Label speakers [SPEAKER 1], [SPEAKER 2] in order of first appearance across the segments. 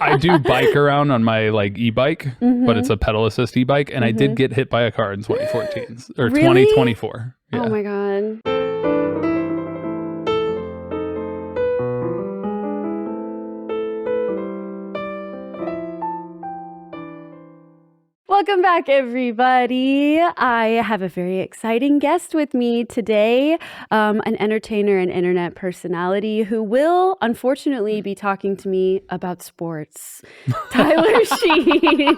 [SPEAKER 1] I do bike around on my like e-bike, but it's a pedal assist e-bike, and I did get hit by a car in 2014 or
[SPEAKER 2] Really?
[SPEAKER 1] 2024. Yeah.
[SPEAKER 2] Oh my God. Welcome back, everybody. I have a very exciting guest with me today, an entertainer and internet personality who will, unfortunately, be talking to me about sports. Tyler Scheid.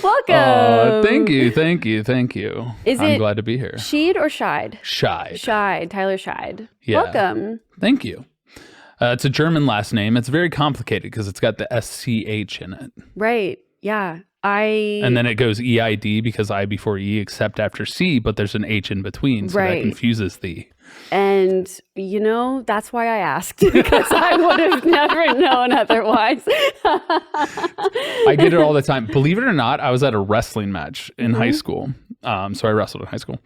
[SPEAKER 2] Welcome.
[SPEAKER 1] Thank you. I'm glad to be here.
[SPEAKER 2] Scheid or Scheid?
[SPEAKER 1] Scheid.
[SPEAKER 2] Scheid, Tyler Scheid.
[SPEAKER 1] Yeah.
[SPEAKER 2] Welcome.
[SPEAKER 1] Thank you. It's a German last name. It's very complicated because it's got the SCH in it.
[SPEAKER 2] Right. Yeah.
[SPEAKER 1] And then it goes EID because I before E except after C, but there's an H in between. So that confuses the.
[SPEAKER 2] And, you know, that's why I asked, because I would have never known otherwise.
[SPEAKER 1] I get it all the time. Believe it or not, I was at a wrestling match in high school. So I wrestled in high school.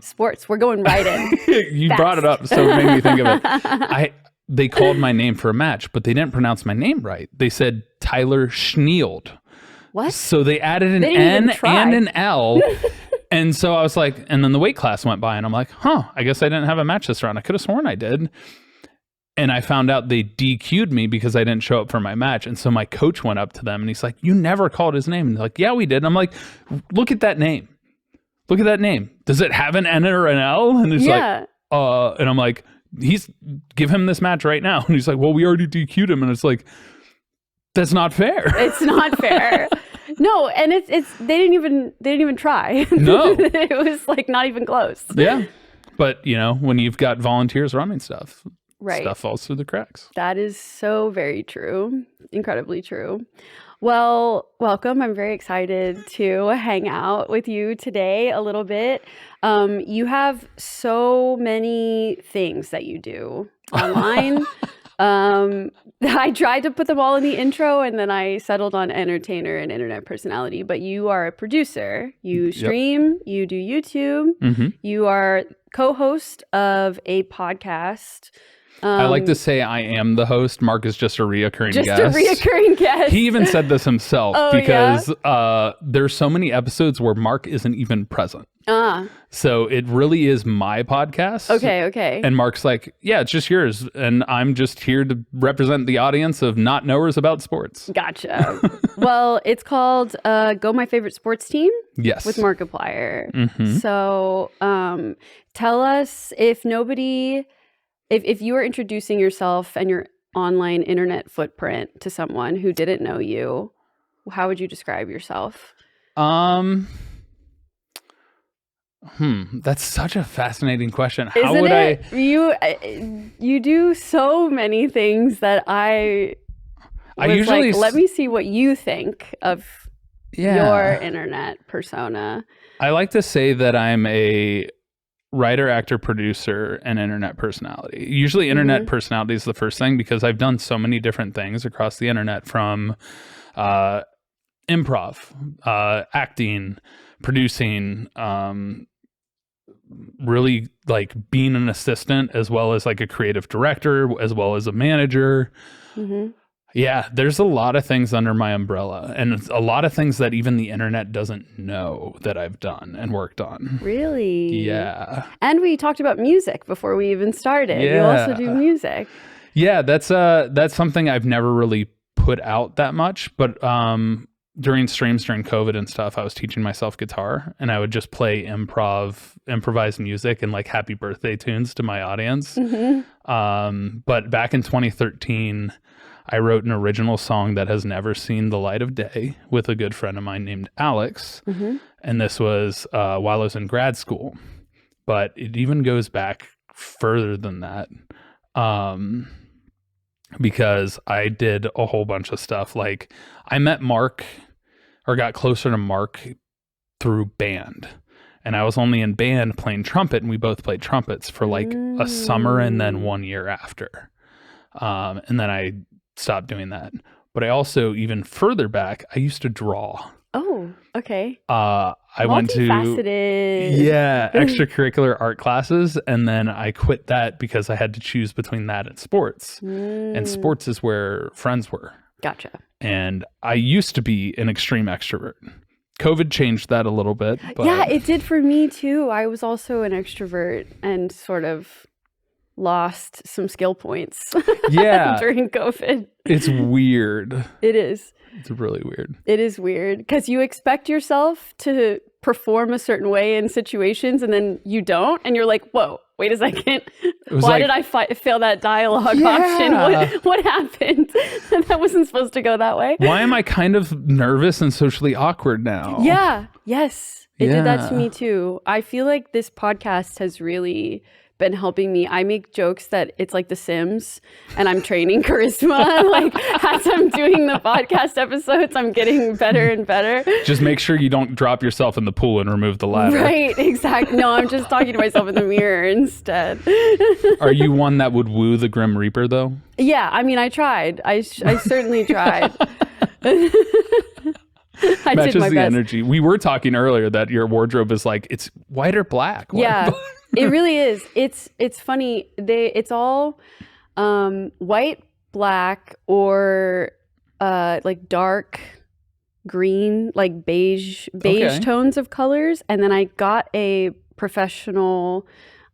[SPEAKER 2] Sports. We're going right in.
[SPEAKER 1] You brought it up, so it made me think of it. They called my name for a match, but they didn't pronounce my name right. They said Tyler Scheid.
[SPEAKER 2] What?
[SPEAKER 1] So they added an N and an L. And so I was like, and then the weight class went by and I'm like, I guess I didn't have a match this round. I could have sworn I did. And I found out they DQ'd me because I didn't show up for my match. And so my coach went up to them and he's like, you never called his name. And they're like, yeah, we did. And I'm like, look at that name. Look at that name. Does it have an N or an L? And he's like, and I'm like, give him this match right now. And he's like, well, we already DQ'd him. And it's like, that's not fair.
[SPEAKER 2] It's not fair. No, and it's they didn't even try.
[SPEAKER 1] No.
[SPEAKER 2] It was like not even close.
[SPEAKER 1] Yeah. But you know, when you've got volunteers running stuff,
[SPEAKER 2] stuff
[SPEAKER 1] falls through the cracks.
[SPEAKER 2] That is so very true. Incredibly true. Well, welcome. I'm very excited to hang out with you today a little bit. You have so many things that you do online. I tried to put them all in the intro and then I settled on entertainer and internet personality, but you are a producer. You stream, you do YouTube, you are co-host of a podcast.
[SPEAKER 1] I like to say I am the host. Mark is just a reoccurring guest.
[SPEAKER 2] Just a reoccurring guest.
[SPEAKER 1] He even said this himself because there's so many episodes where Mark isn't even present. So it really is my podcast.
[SPEAKER 2] Okay.
[SPEAKER 1] And Mark's like, yeah, it's just yours. And I'm just here to represent the audience of not knowers about sports.
[SPEAKER 2] Gotcha. Well, it's called Go My Favorite Sports Team.
[SPEAKER 1] Yes.
[SPEAKER 2] With Markiplier. So tell us, if you were introducing yourself and your online internet footprint to someone who didn't know you, how would you describe yourself?
[SPEAKER 1] That's such a fascinating question.
[SPEAKER 2] How would I? You do so many things that I usually let me see what you think of your internet persona.
[SPEAKER 1] I like to say that I'm a writer, actor, producer, and internet personality. Usually internet personality is the first thing because I've done so many different things across the internet, from improv, acting, producing, really like being an assistant, as well as like a creative director, as well as a manager. Yeah, there's a lot of things under my umbrella, and it's a lot of things that even the internet doesn't know that I've done and worked on.
[SPEAKER 2] Really?
[SPEAKER 1] Yeah.
[SPEAKER 2] And we talked about music before we even started. You also do music.
[SPEAKER 1] Yeah, that's something I've never really put out that much, but during streams during COVID and stuff, I was teaching myself guitar, and I would just play improvised music and like happy birthday tunes to my audience. But back in 2013, I wrote an original song that has never seen the light of day with a good friend of mine named Alex. And this was while I was in grad school, but it even goes back further than that. Because I did a whole bunch of stuff. Like I met Mark, or got closer to Mark through band. And I was only in band playing trumpet, and we both played trumpets for like a summer and then 1 year after. And then I stopped doing that. But I also, even further back, I used to draw.
[SPEAKER 2] Oh, okay.
[SPEAKER 1] I went to
[SPEAKER 2] Multifaceted.
[SPEAKER 1] extracurricular art classes, and then I quit that because I had to choose between that and sports. And sports is where friends were.
[SPEAKER 2] Gotcha.
[SPEAKER 1] And I used to be an extreme extrovert. COVID changed that a little bit. But
[SPEAKER 2] Yeah, it did for me too. I was also an extrovert and sort of lost some skill points during COVID.
[SPEAKER 1] It's weird.
[SPEAKER 2] It is.
[SPEAKER 1] It's really weird.
[SPEAKER 2] It is weird because you expect yourself to perform a certain way in situations and then you don't. And you're like, whoa, wait a second. Why did I fail that dialogue option? What happened? That wasn't supposed to go that way.
[SPEAKER 1] Why am I kind of nervous and socially awkward now?
[SPEAKER 2] Yeah. Yes. It did that to me too. I feel like this podcast has really been helping me. I make jokes that it's like The Sims and I'm training charisma. Like as I'm doing the podcast episodes, I'm getting better and better.
[SPEAKER 1] Just make sure you don't drop yourself in the pool and remove the ladder.
[SPEAKER 2] Right, exactly. No, I'm just talking to myself in the mirror instead.
[SPEAKER 1] Are you one that would woo the Grim Reaper though?
[SPEAKER 2] Yeah, I mean, I tried. I certainly tried. I
[SPEAKER 1] Matches
[SPEAKER 2] did my
[SPEAKER 1] the
[SPEAKER 2] best.
[SPEAKER 1] energy. We were talking earlier that your wardrobe is like, it's white or black.
[SPEAKER 2] Yeah, it really is. It's funny. It's all white, black, or like dark green, like beige tones of colors. And then I got a professional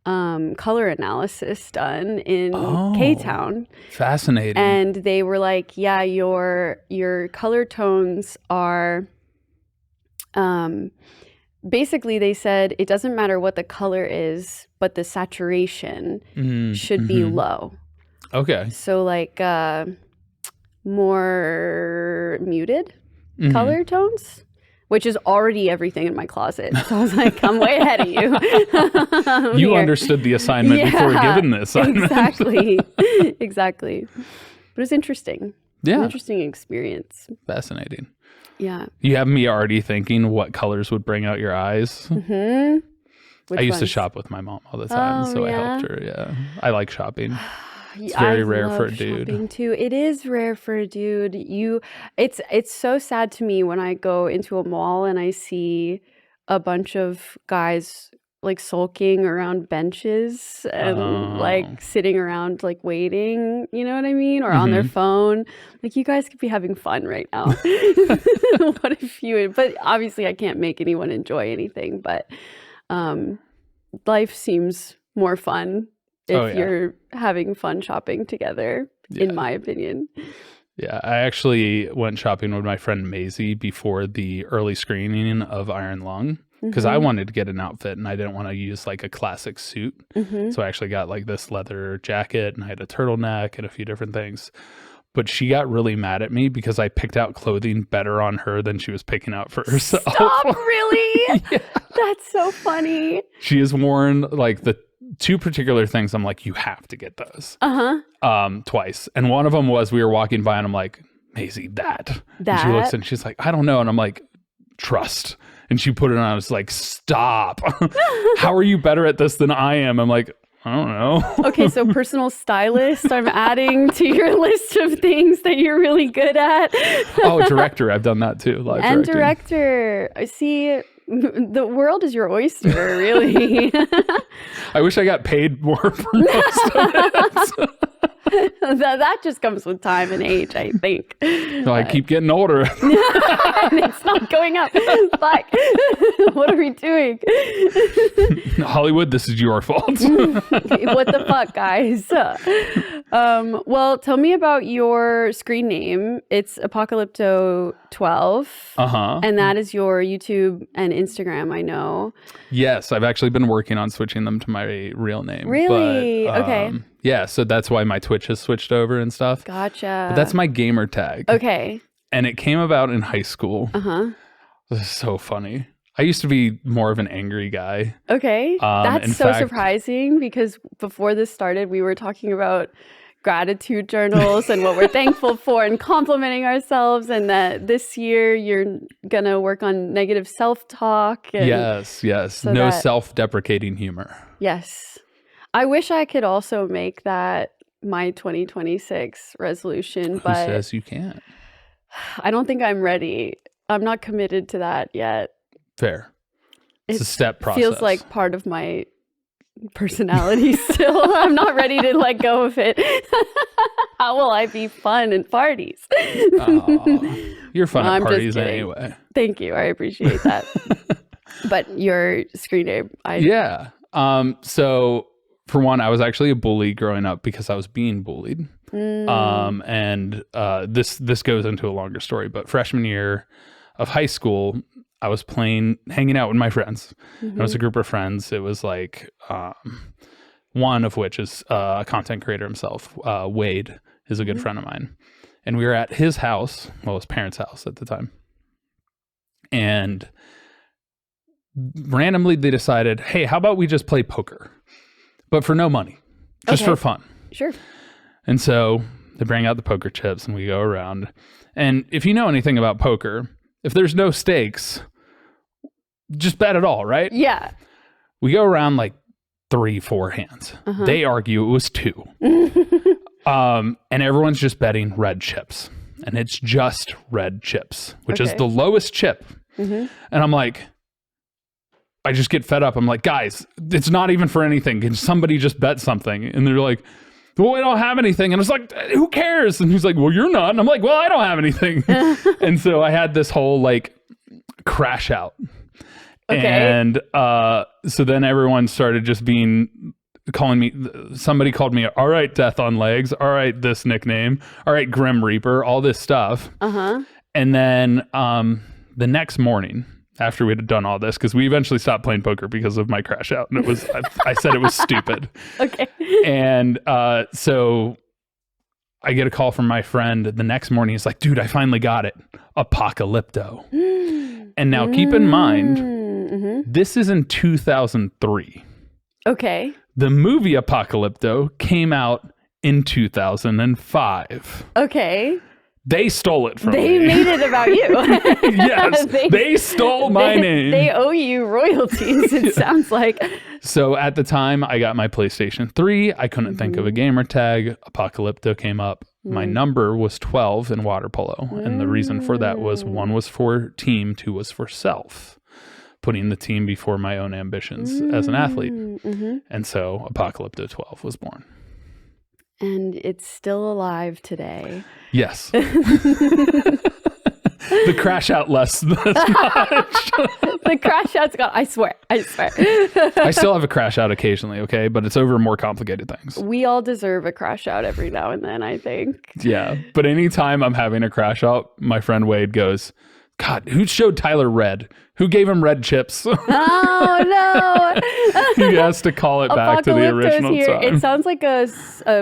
[SPEAKER 2] color analysis done in K-Town.
[SPEAKER 1] Fascinating.
[SPEAKER 2] And they were like, yeah, your color tones are basically they said it doesn't matter what the color is, but the saturation should be low.
[SPEAKER 1] Okay.
[SPEAKER 2] So like more muted color tones, which is already everything in my closet. So I was like, I'm way ahead of you.
[SPEAKER 1] You understood the assignment before given the assignment.
[SPEAKER 2] Exactly. But it was interesting.
[SPEAKER 1] Yeah.
[SPEAKER 2] An interesting experience.
[SPEAKER 1] Fascinating.
[SPEAKER 2] Yeah.
[SPEAKER 1] You have me already thinking what colors would bring out your eyes. I used to shop with my mom all the time, so I helped her. Yeah. I like shopping. It's very rare for a dude.
[SPEAKER 2] Too. It is rare for a dude. It's so sad to me when I go into a mall and I see a bunch of guys like sulking around benches and like sitting around like waiting, you know what I mean? Or on their phone. Like, you guys could be having fun right now. What if you, but obviously I can't make anyone enjoy anything, but life seems more fun if you're having fun shopping together, in my opinion.
[SPEAKER 1] Yeah, I actually went shopping with my friend Maisie before the early screening of Iron Lung because I wanted to get an outfit and I didn't want to use like a classic suit. So I actually got like this leather jacket and I had a turtleneck and a few different things. But she got really mad at me because I picked out clothing better on her than she was picking out for herself.
[SPEAKER 2] Stop, really?
[SPEAKER 1] Yeah.
[SPEAKER 2] That's so funny.
[SPEAKER 1] She has worn like the two particular things I'm like, you have to get those. Twice. And one of them was we were walking by and I'm like, Maisie, that. And she looks and she's like, I don't know. And I'm like, trust. And she put it on. I was like, stop. How are you better at this than I am? I'm like, I don't know.
[SPEAKER 2] Okay, so personal stylist, I'm adding to your list of things that you're really good at.
[SPEAKER 1] Oh, director. I've done that too. Live
[SPEAKER 2] and
[SPEAKER 1] directing.
[SPEAKER 2] Director. I see. The world is your oyster, really.
[SPEAKER 1] I wish I got paid more for most of it.
[SPEAKER 2] that just comes with time and age, I think.
[SPEAKER 1] So I keep getting older.
[SPEAKER 2] And it's not going up. Fuck. What are we doing?
[SPEAKER 1] Hollywood, this is your fault.
[SPEAKER 2] What the fuck, guys? Well, tell me about your screen name. It's Apocalypto12. And that is your YouTube and Instagram, I know.
[SPEAKER 1] Yes, I've actually been working on switching them to my real name.
[SPEAKER 2] Really?
[SPEAKER 1] But,
[SPEAKER 2] okay.
[SPEAKER 1] Yeah, so that's why my Twitch has switched over and stuff.
[SPEAKER 2] Gotcha.
[SPEAKER 1] But that's my gamer tag.
[SPEAKER 2] Okay.
[SPEAKER 1] And it came about in high school. This is so funny. I used to be more of an angry guy.
[SPEAKER 2] Okay. That's so surprising because before this started, we were talking about gratitude journals and what we're thankful for and complimenting ourselves, and that this year you're gonna work on negative self-talk.
[SPEAKER 1] Yes. So no self-deprecating humor.
[SPEAKER 2] Yes. I wish I could also make that my 2026 resolution, but
[SPEAKER 1] who says you can't?
[SPEAKER 2] I don't think I'm ready. I'm not committed to that yet.
[SPEAKER 1] Fair. It's a step process.
[SPEAKER 2] Feels like part of my personality still. I'm not ready to let go of it. How will I be fun in parties?
[SPEAKER 1] You're fun at parties anyway.
[SPEAKER 2] Thank you. I appreciate that. But your screen name,
[SPEAKER 1] Yeah. So for one, I was actually a bully growing up because I was being bullied. And this goes into a longer story, but freshman year of high school, I was hanging out with my friends. It was a group of friends. It was like, one of which is a content creator himself. Wade is a good friend of mine. And we were at his house, his parents' house at the time. And randomly they decided, hey, how about we just play poker? But for no money, just for fun.
[SPEAKER 2] Sure.
[SPEAKER 1] And so they bring out the poker chips and we go around. And if you know anything about poker, if there's no stakes, just bet it all, right?
[SPEAKER 2] Yeah.
[SPEAKER 1] We go around like 3-4 hands. They argue it was 2. And everyone's just betting red chips. And it's just red chips, which is the lowest chip. And I'm like, I just get fed up. I'm like, guys, it's not even for anything. Can somebody just bet something? And they're like, well, we don't have anything. And I was like, who cares? And he's like, well, you're not. And I'm like, well, I don't have anything. And so I had this whole like crash out. And so then everyone started just calling me, somebody called me, all right, Death on Legs. All right, this nickname. All right, Grim Reaper, all this stuff. And then the next morning, after we had done all this, because we eventually stopped playing poker because of my crash out. And it was, I said it was stupid. And so I get a call from my friend the next morning. He's like, dude, I finally got it. Apocalypto. And now keep in mind, this is in 2003.
[SPEAKER 2] Okay.
[SPEAKER 1] The movie Apocalypto came out in 2005.
[SPEAKER 2] Okay.
[SPEAKER 1] They stole it from me.
[SPEAKER 2] They made it about you.
[SPEAKER 1] Yes, they stole my name.
[SPEAKER 2] They owe you royalties, it sounds like.
[SPEAKER 1] So at the time, I got my PlayStation 3. I couldn't think of a gamer tag. Apocalypto came up. My number was 12 in water polo. And the reason for that was 1 was for team, 2 was for self. Putting the team before my own ambitions as an athlete. And so Apocalypto 12 was born.
[SPEAKER 2] And it's still alive today.
[SPEAKER 1] Yes. The crash out less much.
[SPEAKER 2] The crash out's gone. I swear.
[SPEAKER 1] I still have a crash out occasionally, okay? But it's over more complicated things.
[SPEAKER 2] We all deserve a crash out every now and then, I think.
[SPEAKER 1] Yeah. But anytime I'm having a crash out, my friend Wade goes, God, who showed Tyler red? Who gave him red chips?
[SPEAKER 2] Oh, no.
[SPEAKER 1] He has to call it back to the original time.
[SPEAKER 2] It sounds like a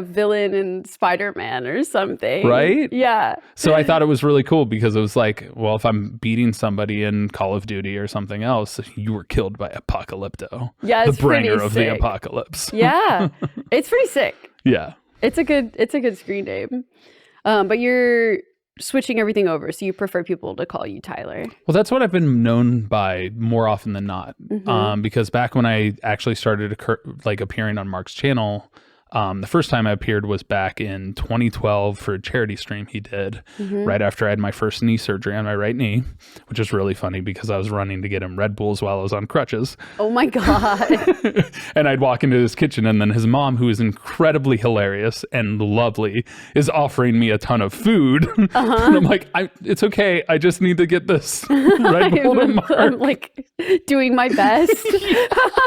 [SPEAKER 2] villain in Spider-Man or something.
[SPEAKER 1] Right?
[SPEAKER 2] Yeah.
[SPEAKER 1] So I thought it was really cool because it was like, well, if I'm beating somebody in Call of Duty or something else, you were killed by Apocalypto.
[SPEAKER 2] Yeah, it's
[SPEAKER 1] the bringer of
[SPEAKER 2] sick.
[SPEAKER 1] the apocalypse.
[SPEAKER 2] Yeah. It's pretty sick.
[SPEAKER 1] Yeah.
[SPEAKER 2] It's a good screen name. But you're switching everything over, so you prefer people to call you Tyler.
[SPEAKER 1] Well, that's what I've been known by more often than not. Because back when I actually started appearing on Mark's channel, the first time I appeared was back in 2012 for a charity stream he did right after I had my first knee surgery on my right knee, which is really funny because I was running to get him Red Bulls while I was on crutches.
[SPEAKER 2] Oh my God.
[SPEAKER 1] And I'd walk into his kitchen and then his mom, who is incredibly hilarious and lovely, is offering me a ton of food. And I'm like, it's okay. I just need to get this Red Bull to Mark.
[SPEAKER 2] I'm like doing my best.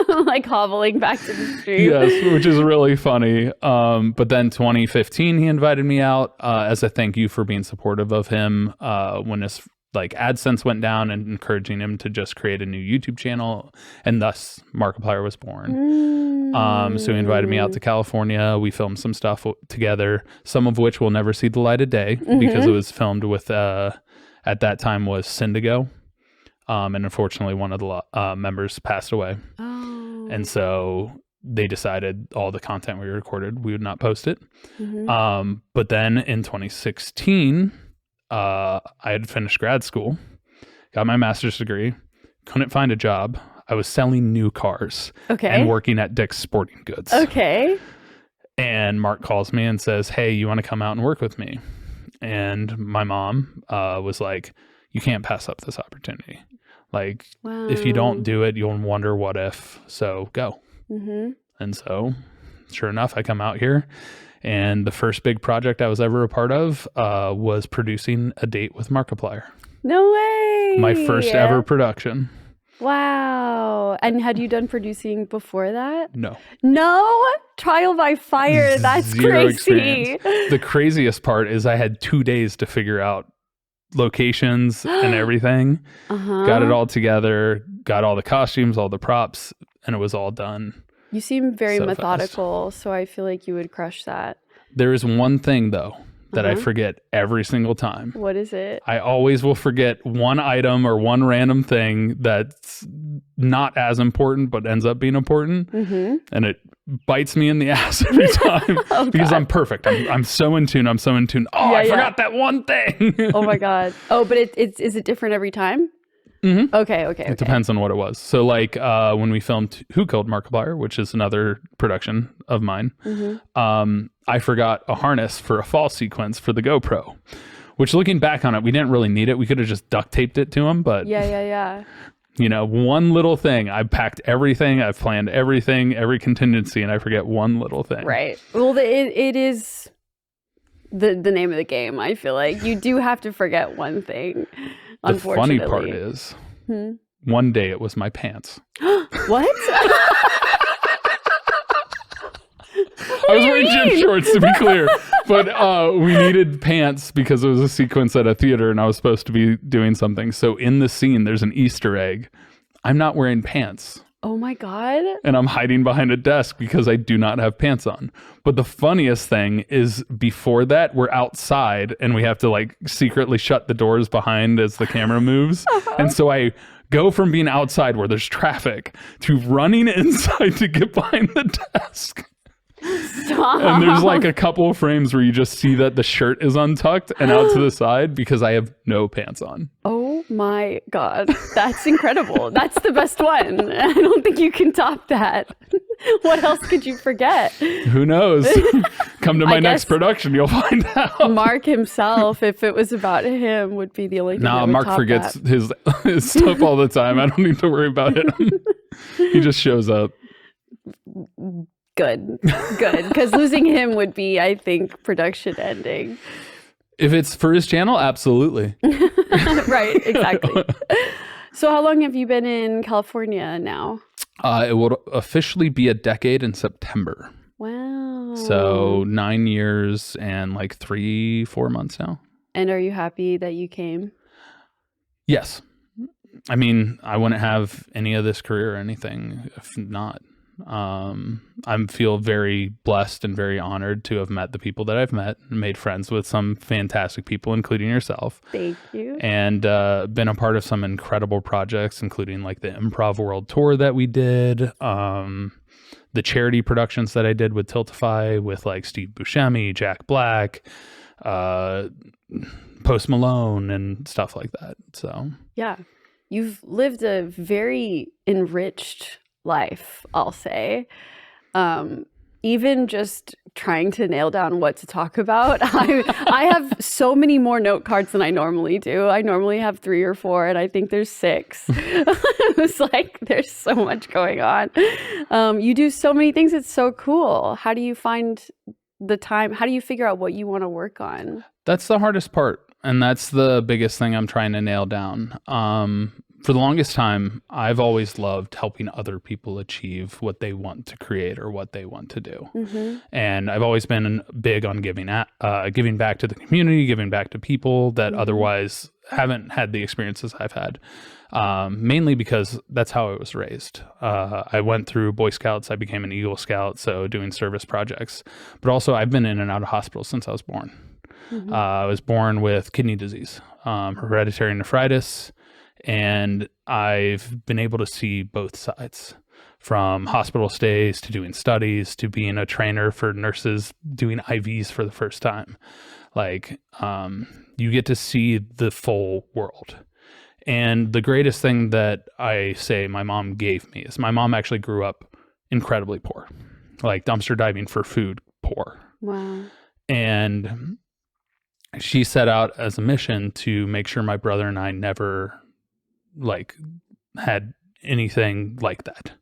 [SPEAKER 2] I'm like hobbling back to the street.
[SPEAKER 1] Yes, which is really funny. But then 2015, he invited me out as a thank you for being supportive of him when his AdSense went down, and encouraging him to just create a new YouTube channel, and thus Markiplier was born. So he invited me out to California. We filmed some stuff together, some of which will never see the light of day because it was filmed with at that time was Syndigo, and unfortunately one of the members passed away. And so they decided all the content we recorded, we would not post it. But then in 2016, I had finished grad school, got my master's degree, couldn't find a job. I was selling new cars and working at Dick's Sporting Goods. And Mark calls me and says, hey, you want to come out and work with me? And my mom was like, you can't pass up this opportunity. Like,
[SPEAKER 2] Wow.
[SPEAKER 1] if you don't do it, you'll wonder what if. So go.
[SPEAKER 2] Mm-hmm.
[SPEAKER 1] And so, sure enough, I come out here, and the first big project I was ever a part of was producing A Date with Markiplier.
[SPEAKER 2] No way.
[SPEAKER 1] My first ever production.
[SPEAKER 2] Wow. And had you done producing before that?
[SPEAKER 1] No.
[SPEAKER 2] No? Trial by fire. That's
[SPEAKER 1] Zero
[SPEAKER 2] crazy.
[SPEAKER 1] experience. The craziest part is I had 2 days to figure out locations and everything. Got it all together, got all the costumes, all the props, and it was all done.
[SPEAKER 2] You seem very
[SPEAKER 1] so
[SPEAKER 2] methodical,
[SPEAKER 1] fast.
[SPEAKER 2] so I feel like you would crush that.
[SPEAKER 1] There is one thing, though, that I forget every single time.
[SPEAKER 2] What is it?
[SPEAKER 1] I always will forget one item or one random thing that's not as important but ends up being important, and it bites me in the ass every time because I'm perfect. I'm so in tune. Oh, I forgot that one thing.
[SPEAKER 2] Oh my god. Oh, but is it different every time? Okay.
[SPEAKER 1] It depends on what it was. So like when we filmed Who Killed Markiplier, which is another production of mine, I forgot a harness for a fall sequence for the GoPro, which looking back on it, we didn't really need it. We could have just duct taped it to him, but
[SPEAKER 2] yeah.
[SPEAKER 1] You know, one little thing. I packed everything. I've planned everything, every contingency, and I forget one little thing.
[SPEAKER 2] Right. Well, it is the name of the game. I feel like you do have to forget one thing.
[SPEAKER 1] The funny part is, one day it was my pants.
[SPEAKER 2] What?
[SPEAKER 1] I was wearing gym shorts, to be clear, but we needed pants because it was a sequence at a theater and I was supposed to be doing something. So in the scene, there's an Easter egg. I'm not wearing pants.
[SPEAKER 2] Oh my God.
[SPEAKER 1] And I'm hiding behind a desk because I do not have pants on. But the funniest thing is before that, we're outside and we have to like secretly shut the doors behind as the camera moves. And so I go from being outside where there's traffic to running inside to get behind the desk.
[SPEAKER 2] Stop.
[SPEAKER 1] And there's like a couple of frames where you just see that the shirt is untucked and out to the side because I have no pants on.
[SPEAKER 2] Oh my God. That's incredible. That's the best one. I don't think you can top that. What else could you forget?
[SPEAKER 1] Who knows? Come to my next production, you'll find out.
[SPEAKER 2] Mark himself, if it was about him, would be the only thing that would
[SPEAKER 1] Mark
[SPEAKER 2] top
[SPEAKER 1] forgets
[SPEAKER 2] that.
[SPEAKER 1] his stuff all the time. I don't need to worry about it. He just shows up.
[SPEAKER 2] Good. Because losing him would be, I think, production ending.
[SPEAKER 1] If it's for his channel, absolutely.
[SPEAKER 2] Right, exactly. So how long have you been in California now?
[SPEAKER 1] It will officially be a decade in September.
[SPEAKER 2] Wow.
[SPEAKER 1] So 9 years and like 3-4 months now.
[SPEAKER 2] And are you happy that you came?
[SPEAKER 1] Yes. I mean, I wouldn't have any of this career or anything if not. I feel very blessed and very honored to have met the people that I've met and made friends with some fantastic people, including yourself.
[SPEAKER 2] Thank you.
[SPEAKER 1] And been a part of some incredible projects, including like the Improv World Tour that we did, the charity productions that I did with Tiltify with like Steve Buscemi, Jack Black, Post Malone and stuff like that. So
[SPEAKER 2] yeah, you've lived a very enriched life, I'll say. Even just trying to nail down what to talk about, I have so many more note cards than I normally do. I normally have 3 or 4, and I think there's 6. It's like there's so much going on. You do so many things. It's so cool. How do you find the time? How do you figure out what you want to work on?
[SPEAKER 1] That's the hardest part. And that's the biggest thing I'm trying to nail down. For the longest time, I've always loved helping other people achieve what they want to create or what they want to do. And I've always been big on giving back to the community, giving back to people that otherwise haven't had the experiences I've had, mainly because that's how I was raised. I went through Boy Scouts. I became an Eagle Scout, so doing service projects. But also, I've been in and out of hospitals since I was born. I was born with kidney disease, hereditary nephritis, and I've been able to see both sides, from hospital stays to doing studies to being a trainer for nurses doing IVs for the first time. Like, you get to see the full world. And the greatest thing that I say my mom gave me is my mom actually grew up incredibly poor, like dumpster diving for food poor.
[SPEAKER 2] Wow.
[SPEAKER 1] And she set out as a mission to make sure my brother and I never like had anything like that.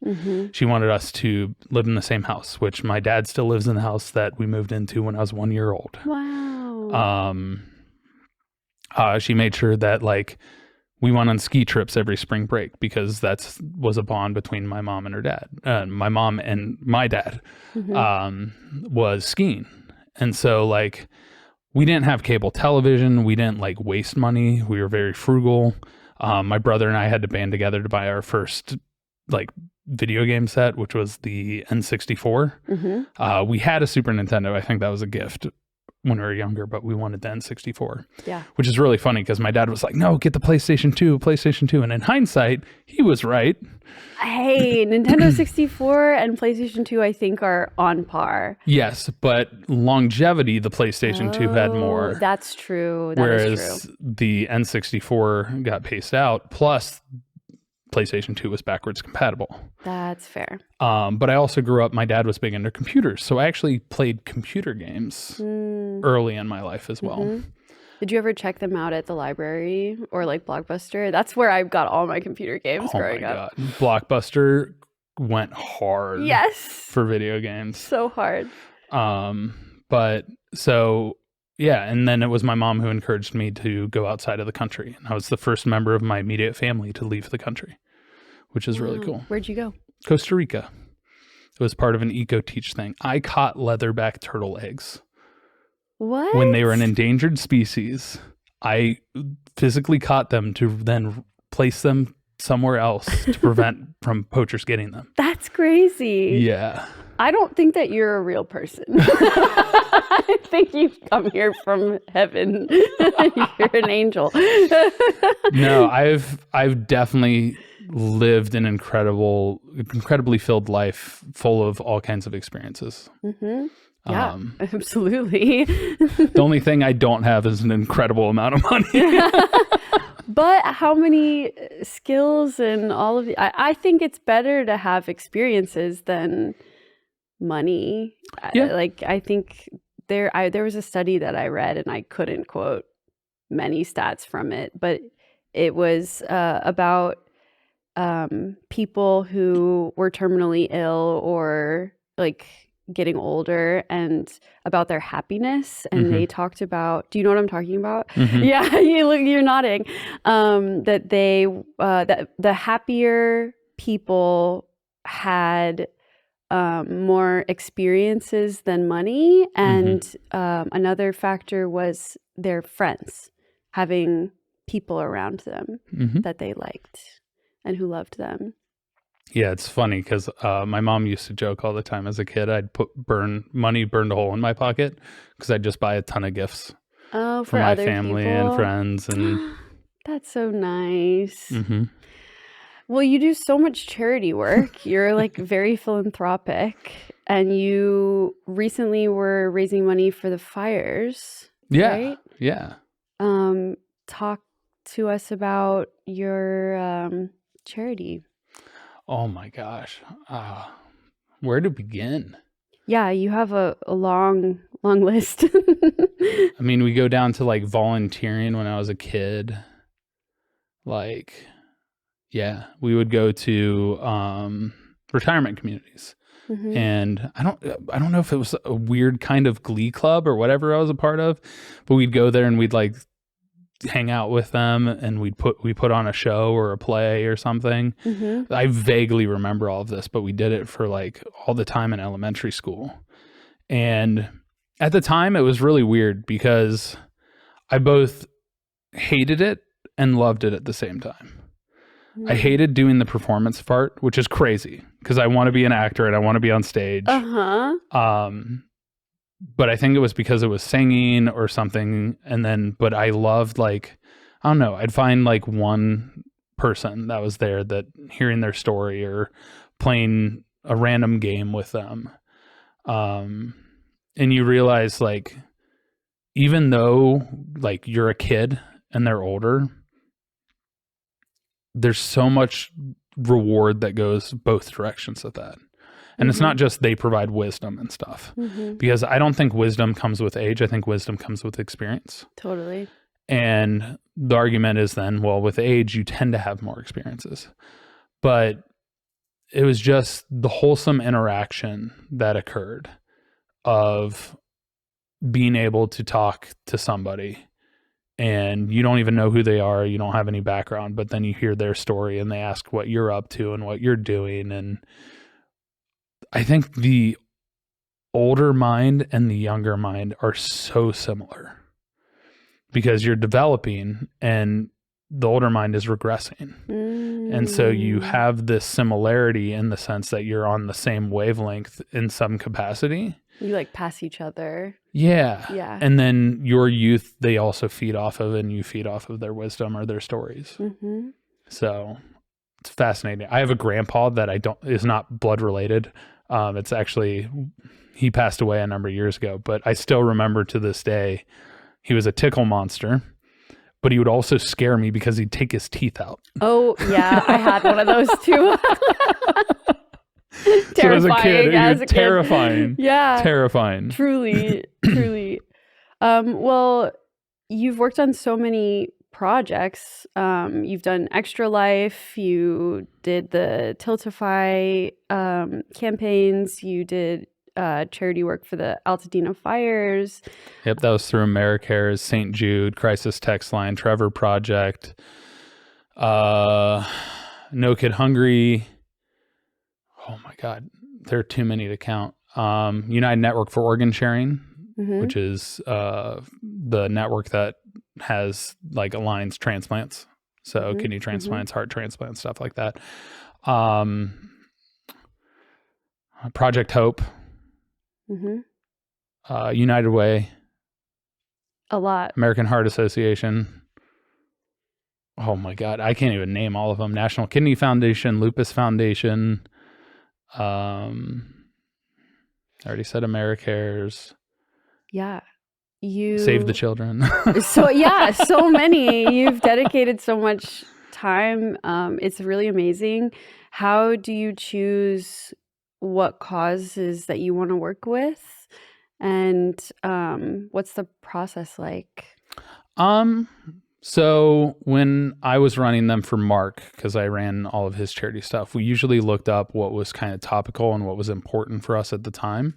[SPEAKER 1] She wanted us to live in the same house, which my dad still lives in the house that we moved into when I was 1 year old.
[SPEAKER 2] Wow.
[SPEAKER 1] She made sure that like we went on ski trips every spring break because was a bond between my mom and her dad. My mom and my dad was skiing. And so like we didn't have cable television. We didn't like waste money. We were very frugal. My brother and I had to band together to buy our first like video game set, which was the N64. We had a Super Nintendo. I think that was a gift when we were younger, but we wanted the N64.
[SPEAKER 2] Yeah.
[SPEAKER 1] Which is really funny because my dad was like, no, get the PlayStation 2. And in hindsight, he was right.
[SPEAKER 2] Hey, Nintendo 64 and PlayStation 2, I think, are on par.
[SPEAKER 1] Yes, but longevity, the PlayStation 2 had more.
[SPEAKER 2] That's true.
[SPEAKER 1] Whereas the N64 got paced out, plus PlayStation 2 was backwards compatible.
[SPEAKER 2] That's fair.
[SPEAKER 1] But I also grew up, my dad was big into computers, so I actually played computer games early in my life as well.
[SPEAKER 2] Did you ever check them out at the library or like Blockbuster? That's where I got all my computer games growing up.
[SPEAKER 1] God. Blockbuster went hard for video games.
[SPEAKER 2] So hard.
[SPEAKER 1] But so yeah, and then it was my mom who encouraged me to go outside of the country. And I was the first member of my immediate family to leave the country, which is really cool.
[SPEAKER 2] Where'd you go?
[SPEAKER 1] Costa Rica. It was part of an eco-teach thing. I caught leatherback turtle eggs.
[SPEAKER 2] What?
[SPEAKER 1] When they were an endangered species. I physically caught them to then place them somewhere else to prevent from poachers getting them.
[SPEAKER 2] That's crazy.
[SPEAKER 1] Yeah.
[SPEAKER 2] I don't think that you're a real person. I think you've come here from heaven. You're an angel.
[SPEAKER 1] No, I've definitely lived an incredibly filled life full of all kinds of experiences.
[SPEAKER 2] Yeah, absolutely.
[SPEAKER 1] The only thing I don't have is an incredible amount of money.
[SPEAKER 2] But how many skills and all of the, I think it's better to have experiences than money.
[SPEAKER 1] Yeah.
[SPEAKER 2] Like I think there was a study that I read and I couldn't quote many stats from it, but it was about people who were terminally ill or like getting older and about their happiness. And they talked about, do you know what I'm talking about? Yeah, you're nodding. That that the happier people had more experiences than money. And another factor was their friends, having people around them that they liked and who loved them.
[SPEAKER 1] Yeah, it's funny because my mom used to joke all the time as a kid. I'd burned a hole in my pocket because I'd just buy a ton of gifts
[SPEAKER 2] for
[SPEAKER 1] my
[SPEAKER 2] other
[SPEAKER 1] family
[SPEAKER 2] people.
[SPEAKER 1] and friends. And
[SPEAKER 2] That's so nice. Well, you do so much charity work. You're like very philanthropic, and you recently were raising money for the fires.
[SPEAKER 1] Yeah,
[SPEAKER 2] right?
[SPEAKER 1] yeah.
[SPEAKER 2] Talk to us about your charity.
[SPEAKER 1] Oh my gosh. Where to begin?
[SPEAKER 2] Yeah, you have a long list.
[SPEAKER 1] I mean, we go down to like volunteering when I was a kid. Like, yeah, we would go to retirement communities. And I don't know if it was a weird kind of glee club or whatever I was a part of, but we'd go there and we'd like hang out with them and we put on a show or a play or something. I vaguely remember all of this, but we did it for like all the time in elementary school. And at the time it was really weird because I both hated it and loved it at the same time. I hated doing the performance part, which is crazy because I want to be an actor and I want to be on stage. But I think it was because it was singing or something. But I loved like, I don't know, I'd find like one person that was there that hearing their story or playing a random game with them. And you realize like, even though like you're a kid and they're older, there's so much reward that goes both directions of that. And it's not just they provide wisdom and stuff, because I don't think wisdom comes with age. I think wisdom comes with experience.
[SPEAKER 2] Totally.
[SPEAKER 1] And the argument is then, well, with age, you tend to have more experiences. But it was just the wholesome interaction that occurred of being able to talk to somebody and you don't even know who they are. You don't have any background, but then you hear their story and they ask what you're up to and what you're doing. And I think the older mind and the younger mind are so similar because you're developing and the older mind is regressing. And so you have this similarity in the sense that you're on the same wavelength in some capacity.
[SPEAKER 2] You like pass each other.
[SPEAKER 1] Yeah.
[SPEAKER 2] Yeah.
[SPEAKER 1] And then your youth, they also feed off of, and you feed off of their wisdom or their stories. So it's fascinating. I have a grandpa that is not blood related. It's actually, he passed away a number of years ago, but I still remember to this day, he was a tickle monster. But he would also scare me because he'd take his teeth out. Oh,
[SPEAKER 2] yeah. I had one of those too.
[SPEAKER 1] So as a kid, terrifying.
[SPEAKER 2] Yeah.
[SPEAKER 1] Terrifying.
[SPEAKER 2] Truly, truly. Well, you've worked on so many projects. You've done Extra Life. You did the Tiltify campaigns. You did charity work for the Altadena fires.
[SPEAKER 1] Yep, that was through Markiplier, St. Jude, Crisis Text Line, Trevor Project, No Kid Hungry. Oh my God, there are too many to count. United Network for Organ Sharing, which is the network that has like aligns transplants, so kidney transplants, heart transplants, stuff like that. Project Hope. United Way,
[SPEAKER 2] a lot.
[SPEAKER 1] American Heart Association. Oh my God, I can't even name all of them. National Kidney Foundation, Lupus Foundation. I already said Americares.
[SPEAKER 2] Yeah, you
[SPEAKER 1] Save the Children.
[SPEAKER 2] So yeah, so many. You've dedicated so much time. It's really amazing. How do you choose what causes that you want to work with, and what's the process like?
[SPEAKER 1] So when I was running them for Mark, because I ran all of his charity stuff, we usually looked up what was kind of topical and what was important for us at the time,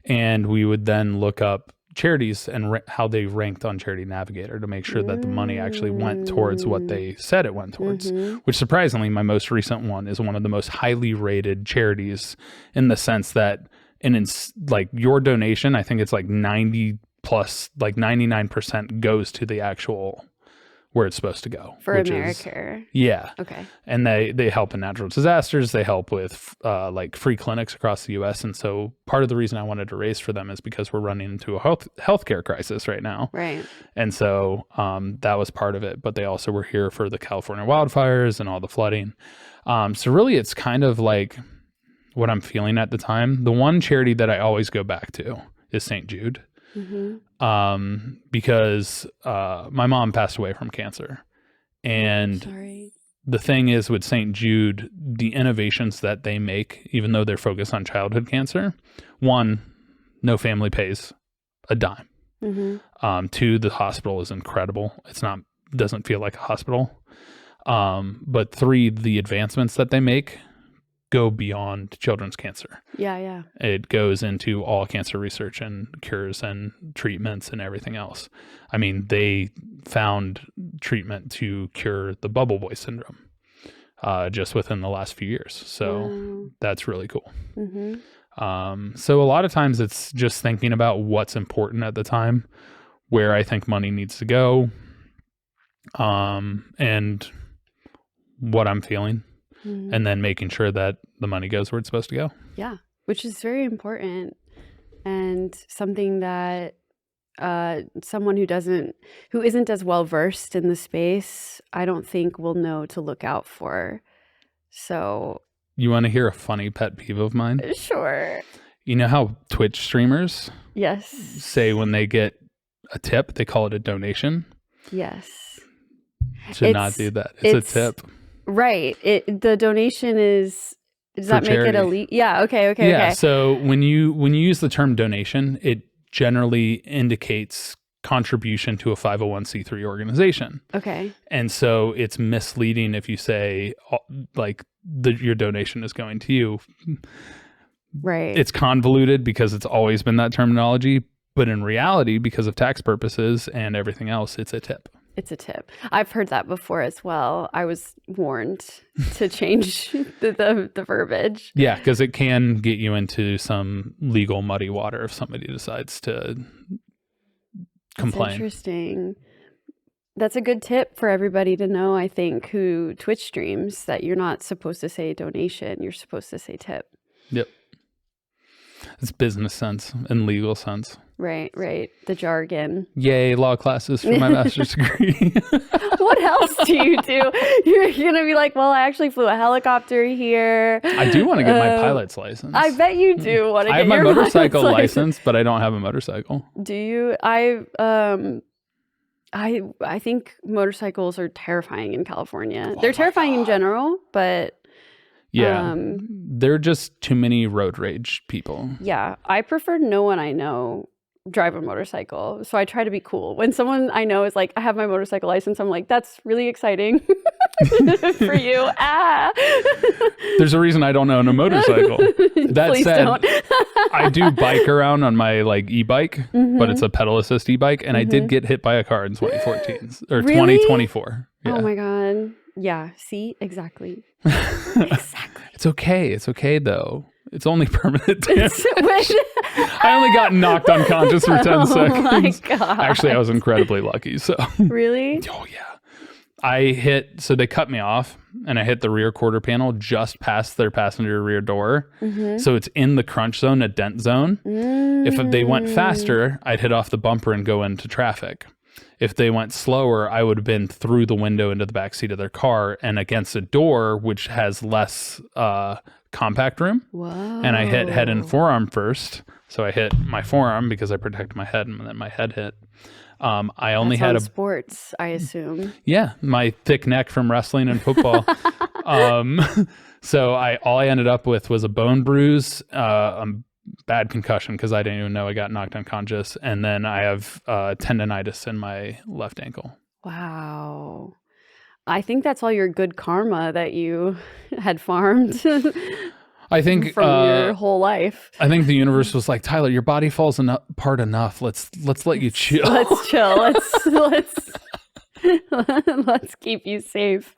[SPEAKER 1] and we would then look up charities and how they ranked on Charity Navigator to make sure that the money actually went towards what they said it went towards, which surprisingly, my most recent one is one of the most highly rated charities in the sense that like your donation, I think it's like 90 plus, like 99% goes to the actual where it's supposed to go.
[SPEAKER 2] For America.
[SPEAKER 1] Yeah.
[SPEAKER 2] Okay.
[SPEAKER 1] And they help in natural disasters. They help with like free clinics across the U.S. And so part of the reason I wanted to raise for them is because we're running into a healthcare crisis right now.
[SPEAKER 2] Right.
[SPEAKER 1] And so that was part of it. But they also were here for the California wildfires and all the flooding. So really, it's kind of like what I'm feeling at the time. The one charity that I always go back to is St. Jude. Because my mom passed away from cancer. And
[SPEAKER 2] sorry.
[SPEAKER 1] The thing is with St. Jude, the innovations that they make, even though they're focused on childhood cancer, one, no family pays a dime. Two, the hospital is incredible. Doesn't feel like a hospital. But three, the advancements that they make go beyond children's cancer.
[SPEAKER 2] Yeah.
[SPEAKER 1] It goes into all cancer research and cures and treatments and everything else. I mean, they found treatment to cure the bubble boy syndrome just within the last few years. So that's really cool. So a lot of times it's just thinking about what's important at the time, where I think money needs to go, and what I'm feeling. And then making sure that the money goes where it's supposed to go.
[SPEAKER 2] Yeah, which is very important, and something that someone who isn't as well versed in the space, I don't think will know to look out for. So,
[SPEAKER 1] you want to hear a funny pet peeve of mine?
[SPEAKER 2] Sure.
[SPEAKER 1] You know how Twitch streamers say when they get a tip, they call it a donation?
[SPEAKER 2] Yes.
[SPEAKER 1] Should not do that. It's a tip.
[SPEAKER 2] Right. The donation is Does
[SPEAKER 1] for
[SPEAKER 2] that make it
[SPEAKER 1] charity.
[SPEAKER 2] elite? Yeah. Okay.
[SPEAKER 1] Yeah. So when you use the term donation, it generally indicates contribution to a 501c3 organization.
[SPEAKER 2] Okay.
[SPEAKER 1] And so it's misleading if you say like your donation is going to you.
[SPEAKER 2] Right.
[SPEAKER 1] It's convoluted because it's always been that terminology, but in reality, because of tax purposes and everything else, it's a tip.
[SPEAKER 2] It's a tip. I've heard that before as well. I was warned to change the verbiage.
[SPEAKER 1] Yeah, because it can get you into some legal muddy water if somebody decides to complain.
[SPEAKER 2] That's interesting. That's a good tip for everybody to know, I think, who Twitch streams, that you're not supposed to say donation. You're supposed to say tip.
[SPEAKER 1] Yep. It's business sense and legal sense.
[SPEAKER 2] Right. The jargon.
[SPEAKER 1] Yay, law classes for my master's degree.
[SPEAKER 2] What else do you do? You're going to be like, well, I actually flew a helicopter here.
[SPEAKER 1] I do want to get my pilot's license.
[SPEAKER 2] I bet you do want to
[SPEAKER 1] I
[SPEAKER 2] get
[SPEAKER 1] have my
[SPEAKER 2] your
[SPEAKER 1] motorcycle
[SPEAKER 2] pilot's
[SPEAKER 1] license, but I don't have a motorcycle.
[SPEAKER 2] Do you? I think motorcycles are terrifying in California. They're terrifying in general, but
[SPEAKER 1] yeah, they're just too many road rage people.
[SPEAKER 2] Yeah, I prefer no one I know drive a motorcycle. So I try to be cool. When someone I know is like, I have my motorcycle license, I'm like, that's really exciting for you.
[SPEAKER 1] There's a reason I don't own a motorcycle. That
[SPEAKER 2] Please
[SPEAKER 1] said,
[SPEAKER 2] don't.
[SPEAKER 1] I do bike around on my like e-bike, but it's a pedal assist e-bike, and I did get hit by a car in 2014 or
[SPEAKER 2] Really?
[SPEAKER 1] 2024. Yeah.
[SPEAKER 2] Oh my God. Yeah. See? Exactly. Exactly.
[SPEAKER 1] It's okay. It's okay though. It's only permanent damage. I only got knocked unconscious for 10 seconds.
[SPEAKER 2] Oh my God.
[SPEAKER 1] Actually, I was incredibly lucky. So.
[SPEAKER 2] Really?
[SPEAKER 1] Oh yeah. So they cut me off and I hit the rear quarter panel just past their passenger rear door. So it's in the crunch zone, a dent zone. If they went faster, I'd hit off the bumper and go into traffic. If they went slower, I would have been through the window into the back seat of their car and against a door, which has less compact room.
[SPEAKER 2] Whoa.
[SPEAKER 1] And I hit head and forearm first. So I hit my forearm because I protected my head, and then my head hit. I only had
[SPEAKER 2] sports, I assume.
[SPEAKER 1] Yeah, my thick neck from wrestling and football. So all I ended up with was a bone bruise, bad concussion because I didn't even know I got knocked unconscious, and then I have tendonitis in my left ankle.
[SPEAKER 2] Wow. I think that's all your good karma that you had farmed.
[SPEAKER 1] I think
[SPEAKER 2] from your whole life.
[SPEAKER 1] I think the universe was like, Tyler, your body falls apart enough. Let's let you chill.
[SPEAKER 2] Let's chill. Let's keep you safe.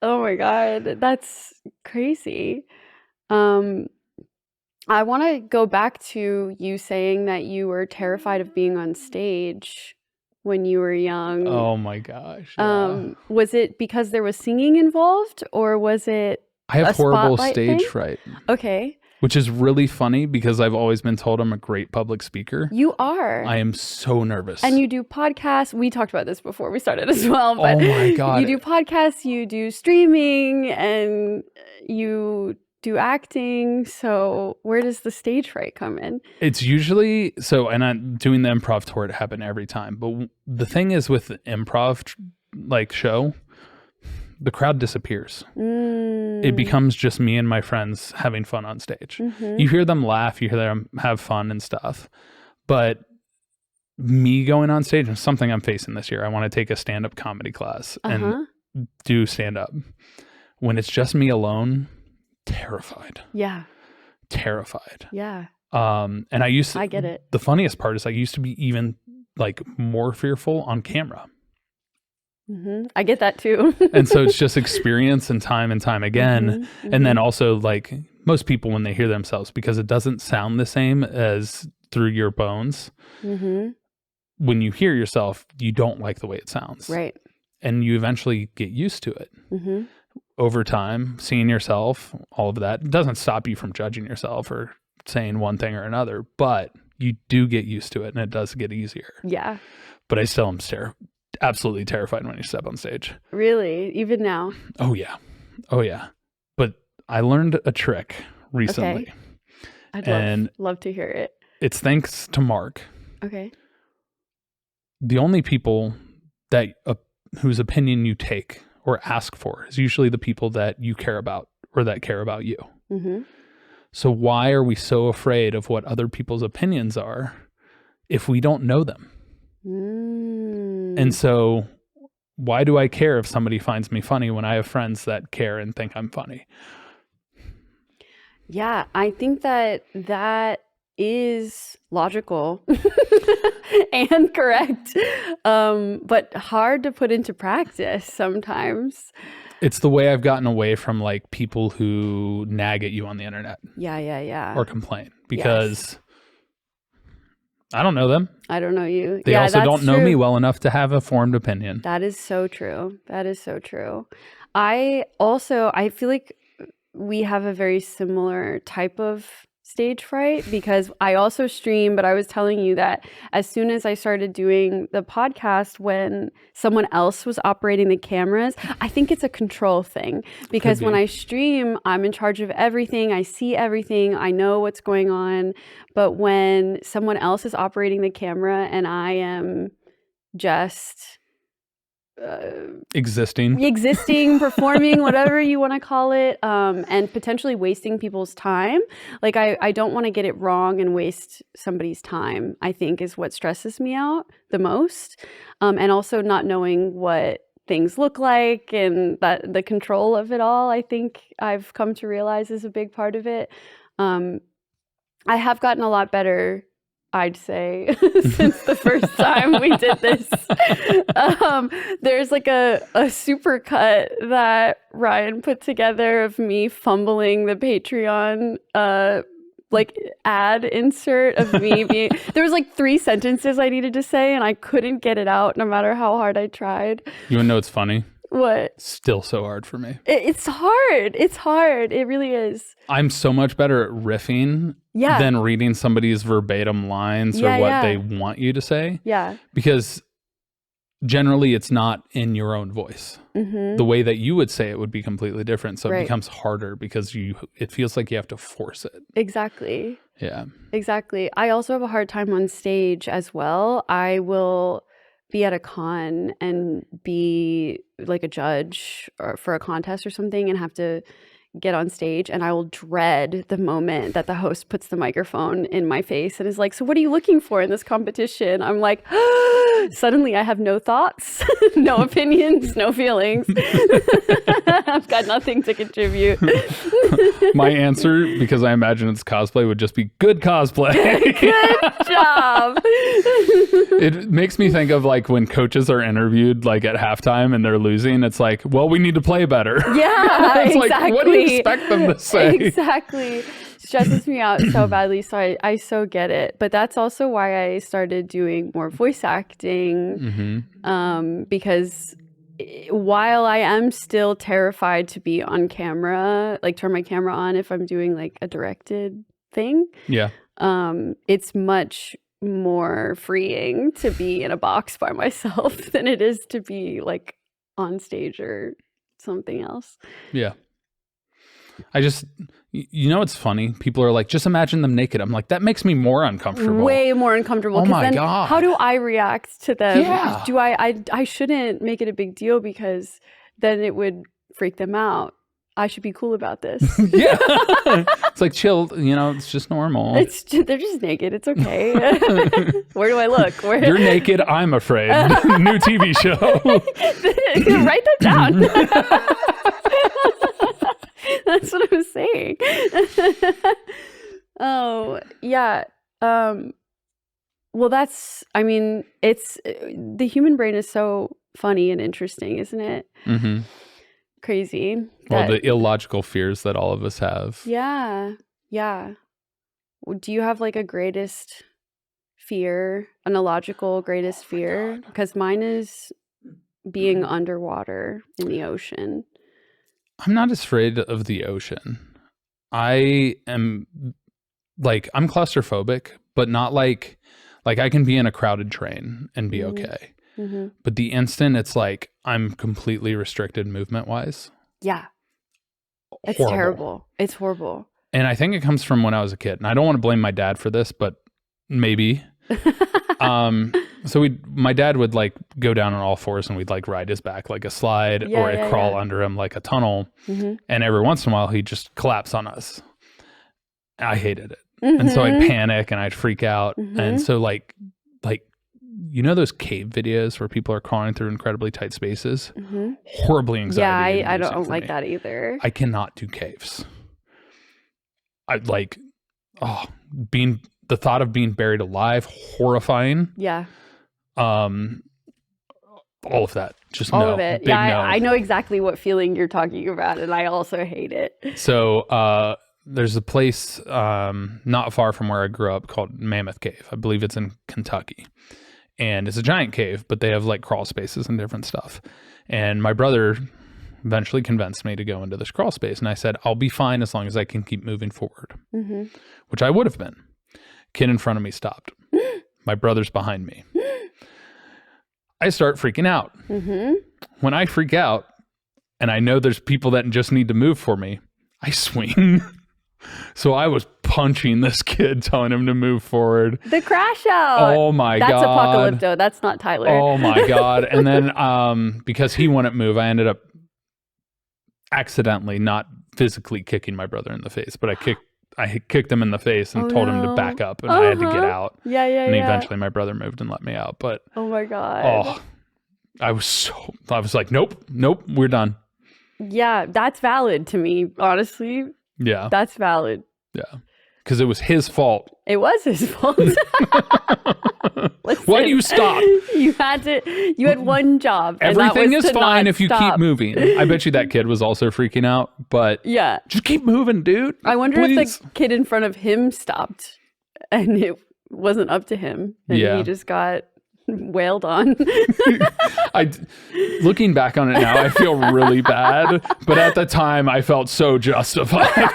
[SPEAKER 2] Oh my God, that's crazy. I want to go back to you saying that you were terrified of being on stage when you were young.
[SPEAKER 1] Oh my gosh. Yeah.
[SPEAKER 2] Was it because there was singing involved, or was it
[SPEAKER 1] I have horrible
[SPEAKER 2] spotlight
[SPEAKER 1] stage
[SPEAKER 2] thing?
[SPEAKER 1] fright.
[SPEAKER 2] Okay.
[SPEAKER 1] Which is really funny because I've always been told I'm a great public speaker.
[SPEAKER 2] You are.
[SPEAKER 1] I am so nervous.
[SPEAKER 2] And you do podcasts. We talked about this before we started as well. But
[SPEAKER 1] oh my God.
[SPEAKER 2] You do podcasts, you do streaming, and you do acting. So where does the stage fright come in?
[SPEAKER 1] It's usually and I'm doing the improv tour. It happened every time. But the thing is with the improv show, the crowd disappears. It becomes just me and my friends having fun on stage. You hear them laugh, you hear them have fun and stuff. But me going on stage is something I'm facing this year. I want to take a stand-up comedy class and do stand-up. When it's just me alone, terrified.
[SPEAKER 2] Yeah.
[SPEAKER 1] Terrified.
[SPEAKER 2] Yeah.
[SPEAKER 1] And I get
[SPEAKER 2] it.
[SPEAKER 1] The funniest part is I used to be even like more fearful on camera.
[SPEAKER 2] I get that too.
[SPEAKER 1] And so it's just experience and time again. And then also like most people when they hear themselves, because it doesn't sound the same as through your bones. When you hear yourself, you don't like the way it sounds.
[SPEAKER 2] Right.
[SPEAKER 1] And you eventually get used to it. Over time, seeing yourself, all of that doesn't stop you from judging yourself or saying one thing or another, but you do get used to it and it does get easier.
[SPEAKER 2] Yeah.
[SPEAKER 1] But I still am absolutely terrified when you step on stage.
[SPEAKER 2] Really? Even now?
[SPEAKER 1] Oh yeah. But I learned a trick recently.
[SPEAKER 2] Okay. I'd love to hear it.
[SPEAKER 1] It's thanks to Mark.
[SPEAKER 2] Okay.
[SPEAKER 1] The only people that whose opinion you take or ask for is usually the people that you care about or that care about you.
[SPEAKER 2] Mm-hmm.
[SPEAKER 1] So why are we so afraid of what other people's opinions are if we don't know them? And so why do I care if somebody finds me funny when I have friends that care and think I'm funny?
[SPEAKER 2] Yeah, I think that is logical and correct, but hard to put into practice sometimes.
[SPEAKER 1] It's the way I've gotten away from like people who nag at you on the internet.
[SPEAKER 2] Yeah.
[SPEAKER 1] Or complain because I don't know them.
[SPEAKER 2] I don't know you.
[SPEAKER 1] They also don't know me well enough to have a formed opinion.
[SPEAKER 2] That is so true. I feel like we have a very similar type of stage fright because I also stream, but I was telling you that as soon as I started doing the podcast when someone else was operating the cameras, I think it's a control thing because when I stream, I'm in charge of everything. I see everything. I know what's going on. But when someone else is operating the camera and I am just existing, performing, whatever you want to call it, and potentially wasting people's time. Like I don't want to get it wrong and waste somebody's time, I think is what stresses me out the most. And also not knowing what things look like and that the control of it all, I think I've come to realize is a big part of it. I have gotten a lot better, I'd say, since the first time we did this. There's like a super cut that Ryan put together of me fumbling the Patreon like ad insert of me being there was like 3 sentences I needed to say and I couldn't get it out no matter how hard I tried.
[SPEAKER 1] You wanna know what's funny?
[SPEAKER 2] What?
[SPEAKER 1] Still so hard for me.
[SPEAKER 2] It's hard. It's hard. It really is.
[SPEAKER 1] I'm so much better at riffing than reading somebody's verbatim lines or what they want you to say.
[SPEAKER 2] Yeah.
[SPEAKER 1] Because generally it's not in your own voice.
[SPEAKER 2] Mm-hmm.
[SPEAKER 1] The way that you would say it would be completely different. So it becomes harder because it feels like you have to force it.
[SPEAKER 2] Exactly.
[SPEAKER 1] Yeah.
[SPEAKER 2] Exactly. I also have a hard time on stage as well. I will be at a con and be like a judge or for a contest or something and have to get on stage and I will dread the moment that the host puts the microphone in my face and is like, so what are you looking for in this competition? I'm like, suddenly I have no thoughts, no opinions, no feelings. I've got nothing to contribute.
[SPEAKER 1] My answer, because I imagine it's cosplay, would just be good cosplay.
[SPEAKER 2] Good job.
[SPEAKER 1] It makes me think of like when coaches are interviewed like at halftime and they're losing. It's like, well, we need to play better.
[SPEAKER 2] Yeah,
[SPEAKER 1] it's
[SPEAKER 2] exactly.
[SPEAKER 1] Like, what do you expect them to say?
[SPEAKER 2] Exactly. Stresses me out so badly. So I so get it. But that's also why I started doing more voice acting. Mm-hmm. Because while I am still terrified to be on camera, like turn my camera on if I'm doing like a directed thing.
[SPEAKER 1] Yeah.
[SPEAKER 2] It's much more freeing to be in a box by myself than it is to be like on stage or something else.
[SPEAKER 1] Yeah. I just, it's funny. People are like, just imagine them naked. I'm like, that makes me more uncomfortable.
[SPEAKER 2] Way more uncomfortable.
[SPEAKER 1] Oh my God.
[SPEAKER 2] How do I react to them?
[SPEAKER 1] Yeah.
[SPEAKER 2] I shouldn't make it a big deal because then it would freak them out. I should be cool about this.
[SPEAKER 1] Yeah. It's like, chill, it's just normal.
[SPEAKER 2] They're just naked. It's okay. Where do I look?
[SPEAKER 1] You're naked, I'm afraid. New TV show.
[SPEAKER 2] Write that down. That's what I was saying. Oh, yeah. Well, it's the human brain is so funny and interesting, isn't it? Mm-hmm. Crazy.
[SPEAKER 1] Well, the illogical fears that all of us have.
[SPEAKER 2] Yeah. Yeah. Do you have like a greatest fear, an illogical greatest fear? Because mine is being underwater in the ocean.
[SPEAKER 1] I'm not as afraid of the ocean. I am I'm claustrophobic, but not like I can be in a crowded train and be okay. Mm-hmm. But the instant it's like I'm completely restricted movement wise.
[SPEAKER 2] Yeah. It's terrible. It's horrible.
[SPEAKER 1] And I think it comes from when I was a kid. And I don't want to blame my dad for this, but maybe. So my dad would like go down on all fours and we'd like ride his back like a slide, or I'd crawl under him like a tunnel. And every once in a while he'd just collapse on us. I hated it. And so I'd panic and I'd freak out. And so like, you know those cave videos where people are crawling through incredibly tight spaces? Horribly anxiety.
[SPEAKER 2] Yeah, I don't like that either.
[SPEAKER 1] I cannot do caves. I like, the thought of being buried alive, horrifying.
[SPEAKER 2] Yeah.
[SPEAKER 1] All of that. Just
[SPEAKER 2] all
[SPEAKER 1] no.
[SPEAKER 2] of it.
[SPEAKER 1] Big
[SPEAKER 2] Yeah,
[SPEAKER 1] no.
[SPEAKER 2] I know exactly what feeling you're talking about, and I also hate it.
[SPEAKER 1] So there's a place not far from where I grew up called Mammoth Cave. I believe it's in Kentucky. And it's a giant cave, but they have like crawl spaces and different stuff. And my brother eventually convinced me to go into this crawl space. And I said, I'll be fine as long as I can keep moving forward, which I would have been. Kid in front of me stopped. My brother's behind me. I start freaking out. When I freak out and I know there's people that just need to move for me, I swing. So I was punching this kid, telling him to move forward.
[SPEAKER 2] The crash out.
[SPEAKER 1] Oh my God.
[SPEAKER 2] That's Apocalypto. That's not Tyler.
[SPEAKER 1] Oh my God. And then because he wouldn't move, I ended up accidentally, not physically kicking my brother in the face, but I kicked him in the face and told him to back up, and I had to get out.
[SPEAKER 2] Yeah.
[SPEAKER 1] And eventually my brother moved and let me out. But
[SPEAKER 2] oh my God.
[SPEAKER 1] I was like, nope, we're done.
[SPEAKER 2] Yeah, that's valid to me, honestly.
[SPEAKER 1] Yeah.
[SPEAKER 2] That's valid.
[SPEAKER 1] Yeah. Because it was his fault.
[SPEAKER 2] It was his fault. Listen,
[SPEAKER 1] Why do you stop?
[SPEAKER 2] You had one job.
[SPEAKER 1] Everything is fine if you keep moving. I bet you that kid was also freaking out, but
[SPEAKER 2] yeah,
[SPEAKER 1] just keep moving, dude.
[SPEAKER 2] I wonder
[SPEAKER 1] Please.
[SPEAKER 2] if the kid in front of him stopped and it wasn't up to him and he just got wailed on.
[SPEAKER 1] Looking back on it now, I feel really bad, but at the time I felt so justified.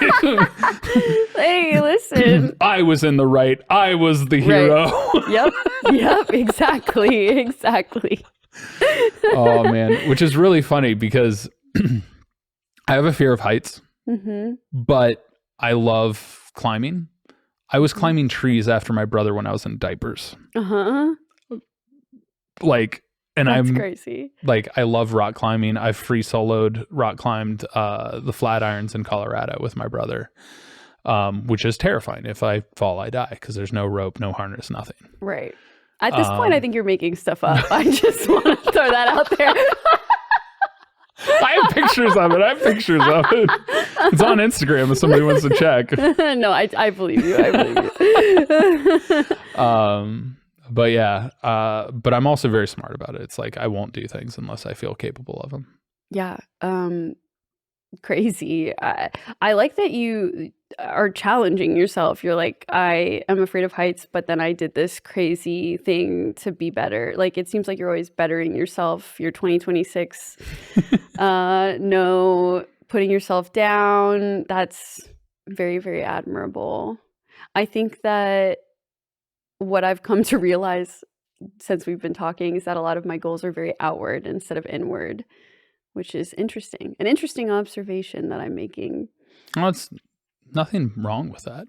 [SPEAKER 2] Hey, listen.
[SPEAKER 1] I was in the right. I was the hero.
[SPEAKER 2] Right. Yep, exactly.
[SPEAKER 1] Oh man, which is really funny because I have a fear of heights, but I love climbing. I was climbing trees after my brother when I was in diapers. Like, and
[SPEAKER 2] That's
[SPEAKER 1] I'm
[SPEAKER 2] crazy.
[SPEAKER 1] Like, I love rock climbing. I've free soloed rock climbed the Flatirons in Colorado with my brother, which is terrifying. If I fall, I die because there's no rope, no harness, nothing.
[SPEAKER 2] Right. At this point, I think you're making stuff up. I just want to throw that out there.
[SPEAKER 1] I have pictures of it. It's on Instagram if somebody wants to check.
[SPEAKER 2] No, I believe you.
[SPEAKER 1] But yeah, but I'm also very smart about it. It's like I won't do things unless I feel capable of them.
[SPEAKER 2] Yeah. Crazy. I like that you are challenging yourself. You're like, I am afraid of heights, but then I did this crazy thing to be better. Like, it seems like you're always bettering yourself. You're 2026. No putting yourself down. That's very, very admirable. I think that what I've come to realize since we've been talking is that a lot of my goals are very outward instead of inward, which is interesting. An interesting observation that I'm making.
[SPEAKER 1] Well, it's nothing wrong with that.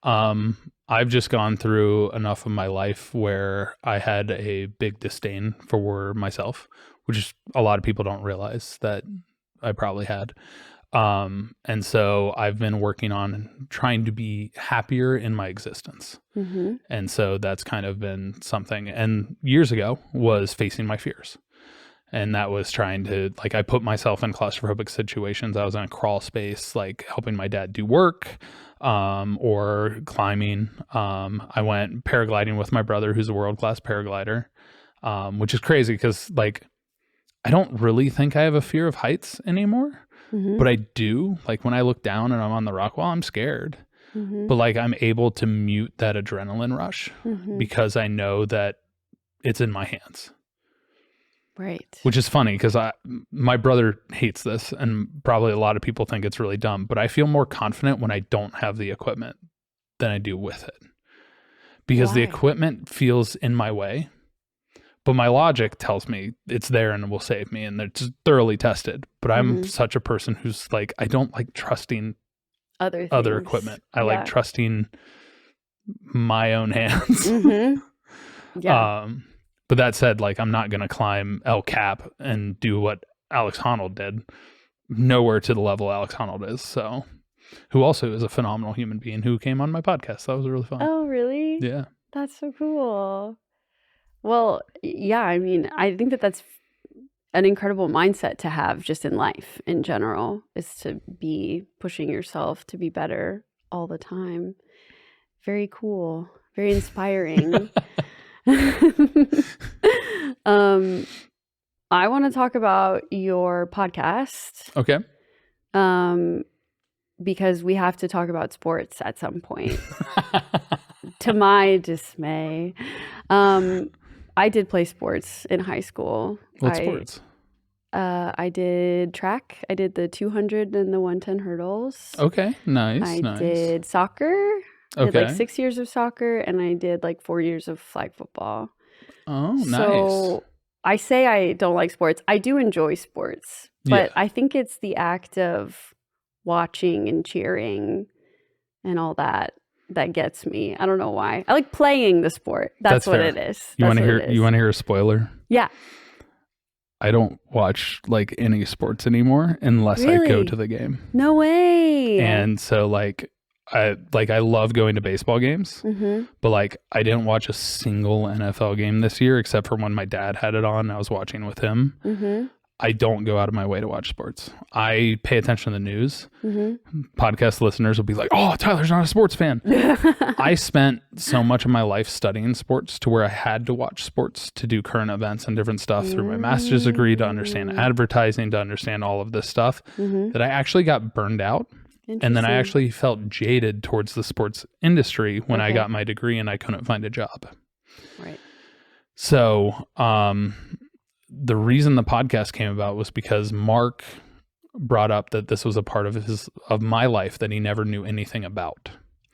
[SPEAKER 1] I've just gone through enough of my life where I had a big disdain for myself, which is a lot of people don't realize that I probably had. And so I've been working on trying to be happier in my existence. And so that's kind of been something. And years ago was facing my fears. And that was trying to, like, I put myself in claustrophobic situations. I was in a crawl space, like helping my dad do work, or climbing. I went paragliding with my brother, who's a world-class paraglider, which is crazy because, like, I don't really think I have a fear of heights anymore. But I do, like, when I look down and I'm on the rock wall, I'm scared. But like, I'm able to mute that adrenaline rush because I know that it's in my hands.
[SPEAKER 2] Right.
[SPEAKER 1] Which is funny because my brother hates this, and probably a lot of people think it's really dumb, but I feel more confident when I don't have the equipment than I do with it. Because the equipment feels in my way. But my logic tells me it's there and it will save me, and it's thoroughly tested. But I'm such a person who's like, I don't like trusting other equipment. I like trusting my own hands. But that said, like, I'm not going to climb El Cap and do what Alex Honnold did. Nowhere to the level Alex Honnold is. So, who also is a phenomenal human being who came on my podcast. That was really fun.
[SPEAKER 2] Oh, really?
[SPEAKER 1] Yeah.
[SPEAKER 2] That's so cool. Well, yeah, I mean, I think that that's an incredible mindset to have just in life in general, is to be pushing yourself to be better all the time. Very cool. Very inspiring. I want to talk about your podcast.
[SPEAKER 1] Okay.
[SPEAKER 2] Because we have to talk about sports at some point. To my dismay. I did play sports in high school.
[SPEAKER 1] What sports?
[SPEAKER 2] I did track. I did the 200 and the 110 hurdles.
[SPEAKER 1] Okay, nice.
[SPEAKER 2] I did soccer. I did like 6 years of soccer, and I did like 4 years of flag football.
[SPEAKER 1] Oh, nice.
[SPEAKER 2] So I say I don't like sports. I do enjoy sports, but I think it's the act of watching and cheering and all that gets me. I don't know why. I like playing the sport. That's what it is.
[SPEAKER 1] You want to hear? You want to hear a spoiler?
[SPEAKER 2] Yeah.
[SPEAKER 1] I don't watch like any sports anymore unless I go to the game.
[SPEAKER 2] No way.
[SPEAKER 1] And so I love going to baseball games, but like I didn't watch a single NFL game this year except for when my dad had it on and I was watching with him. I don't go out of my way to watch sports. I pay attention to the news. Podcast listeners will be like, oh, Tyler's not a sports fan. I spent so much of my life studying sports to where I had to watch sports to do current events and different stuff through my master's degree, to understand advertising, to understand all of this stuff, that I actually got burned out. And then I actually felt jaded towards the sports industry when I got my degree and I couldn't find a job.
[SPEAKER 2] Right.
[SPEAKER 1] So, the reason the podcast came about was because Mark brought up that this was a part of my life that he never knew anything about.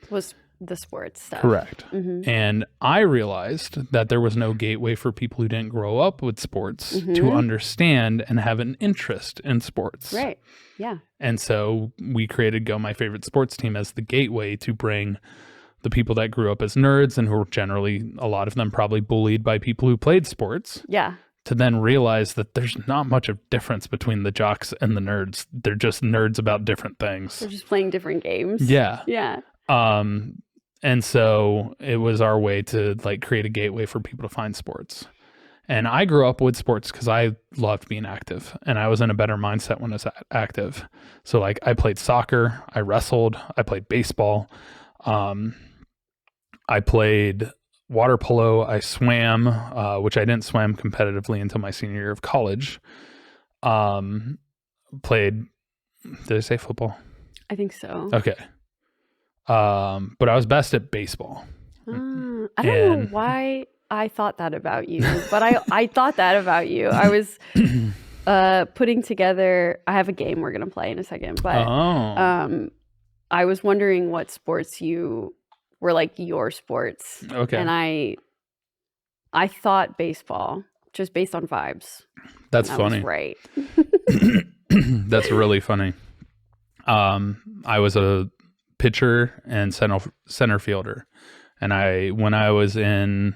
[SPEAKER 2] Was the sports stuff.
[SPEAKER 1] Correct. And I realized that there was no gateway for people who didn't grow up with sports to understand and have an interest in sports.
[SPEAKER 2] Right. Yeah.
[SPEAKER 1] And so we created Go My Favorite Sports Team as the gateway to bring the people that grew up as nerds and who were generally, a lot of them probably bullied by people who played sports.
[SPEAKER 2] Yeah.
[SPEAKER 1] To then realize that there's not much of difference between the jocks and the nerds. They're just nerds about different things.
[SPEAKER 2] They're just playing different games.
[SPEAKER 1] Yeah.
[SPEAKER 2] Yeah.
[SPEAKER 1] And so it was our way to like create a gateway for people to find sports. And I grew up with sports because I loved being active and I was in a better mindset when I was active. So like I played soccer, I wrestled, I played baseball. I played water polo, I swam, which I didn't swim competitively until my senior year of college. Played, did I say football?
[SPEAKER 2] I think so.
[SPEAKER 1] Okay. But I was best at baseball.
[SPEAKER 2] I don't know why I thought that about you, but I thought that about you. I was putting together, I have a game we're going to play in a second, but I was wondering what sports you were like your sports.
[SPEAKER 1] Okay.
[SPEAKER 2] And I thought baseball, just based on vibes.
[SPEAKER 1] That's funny.
[SPEAKER 2] Was right.
[SPEAKER 1] That's really funny. I was a pitcher and center fielder. And when I was in,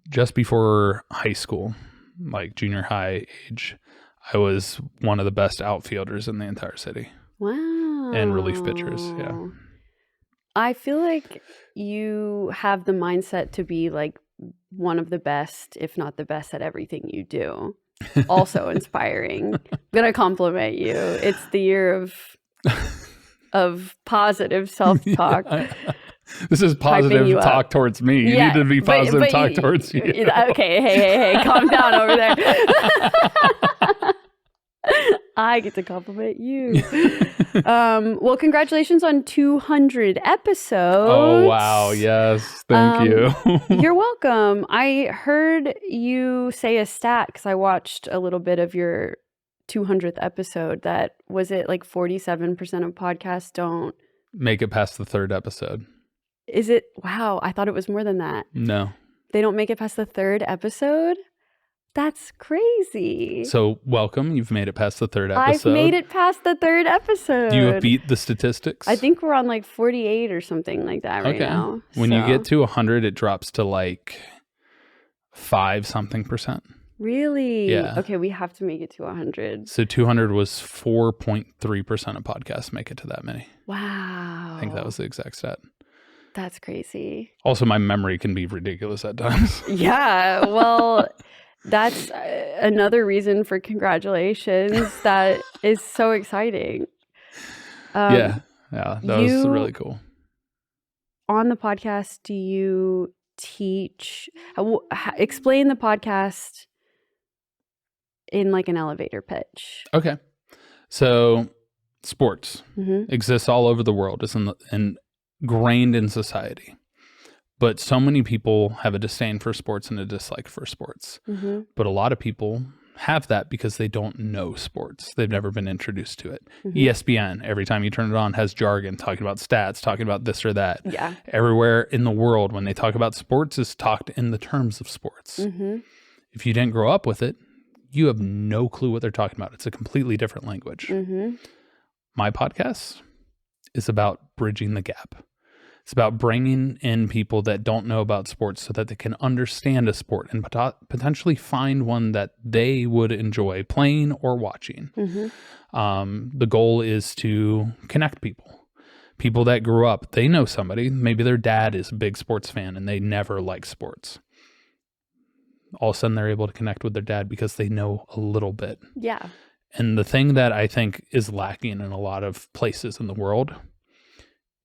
[SPEAKER 1] just before high school, like junior high age, I was one of the best outfielders in the entire city.
[SPEAKER 2] Wow.
[SPEAKER 1] And relief pitchers, yeah.
[SPEAKER 2] I feel like you have the mindset to be like one of the best, if not the best at everything you do. Also inspiring. I'm going to compliment you. It's the year of positive self-talk.
[SPEAKER 1] Yeah, this is positive talk towards me. You need to be positive talk towards you.
[SPEAKER 2] Okay, hey, calm down over there. I get to compliment you. Well, congratulations on 200 episodes.
[SPEAKER 1] Oh, wow. Yes. Thank you.
[SPEAKER 2] You're welcome. I heard you say a stat because I watched a little bit of your 200th episode. That was it like 47% of podcasts don't
[SPEAKER 1] make it past the third episode.
[SPEAKER 2] Is it? Wow. I thought it was more than that.
[SPEAKER 1] No.
[SPEAKER 2] They don't make it past the third episode? That's crazy.
[SPEAKER 1] So welcome. You've made it past the third
[SPEAKER 2] I've
[SPEAKER 1] episode.
[SPEAKER 2] made it past the third episode.
[SPEAKER 1] You have beat the statistics.
[SPEAKER 2] I think we're on like 48 or something like that right now.
[SPEAKER 1] When you get to 100, it drops to like 5-something%.
[SPEAKER 2] Really?
[SPEAKER 1] Yeah.
[SPEAKER 2] Okay, we have to make it to 100.
[SPEAKER 1] So 200 was 4.3% of podcasts make it to that many.
[SPEAKER 2] Wow.
[SPEAKER 1] I think that was the exact stat.
[SPEAKER 2] That's crazy.
[SPEAKER 1] Also, my memory can be ridiculous at times.
[SPEAKER 2] Yeah, well, that's another reason for congratulations. That is so exciting.
[SPEAKER 1] Yeah, that was really cool.
[SPEAKER 2] On the podcast, do you teach, explain the podcast in like an elevator pitch?
[SPEAKER 1] Okay. So sports exists all over the world. It's ingrained in society. But so many people have a disdain for sports and a dislike for sports. But a lot of people have that because they don't know sports. They've never been introduced to it. ESPN, every time you turn it on, has jargon talking about stats, talking about this or that.
[SPEAKER 2] Yeah.
[SPEAKER 1] Everywhere in the world, when they talk about sports, is talked in the terms of sports. If you didn't grow up with it, you have no clue what they're talking about. It's a completely different language. My podcast is about bridging the gap. It's about bringing in people that don't know about sports so that they can understand a sport and potentially find one that they would enjoy playing or watching. The goal is to connect people. People that grew up, they know somebody, maybe their dad is a big sports fan and they never liked sports. All of a sudden they're able to connect with their dad because they know a little bit.
[SPEAKER 2] Yeah.
[SPEAKER 1] And the thing that I think is lacking in a lot of places in the world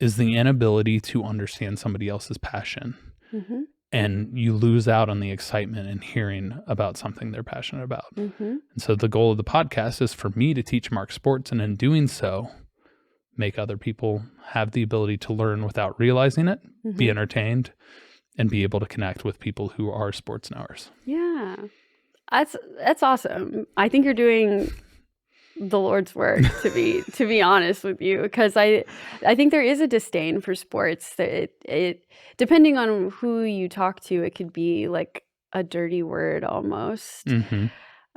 [SPEAKER 1] is the inability to understand somebody else's passion. And you lose out on the excitement in hearing about something they're passionate about. And so the goal of the podcast is for me to teach Mark sports, and in doing so, make other people have the ability to learn without realizing it, be entertained, and be able to connect with people who are sports knowers.
[SPEAKER 2] Yeah. That's awesome. I think you're doing the Lord's work, to be honest with you, because I think there is a disdain for sports. It depending on who you talk to, it could be like a dirty word almost.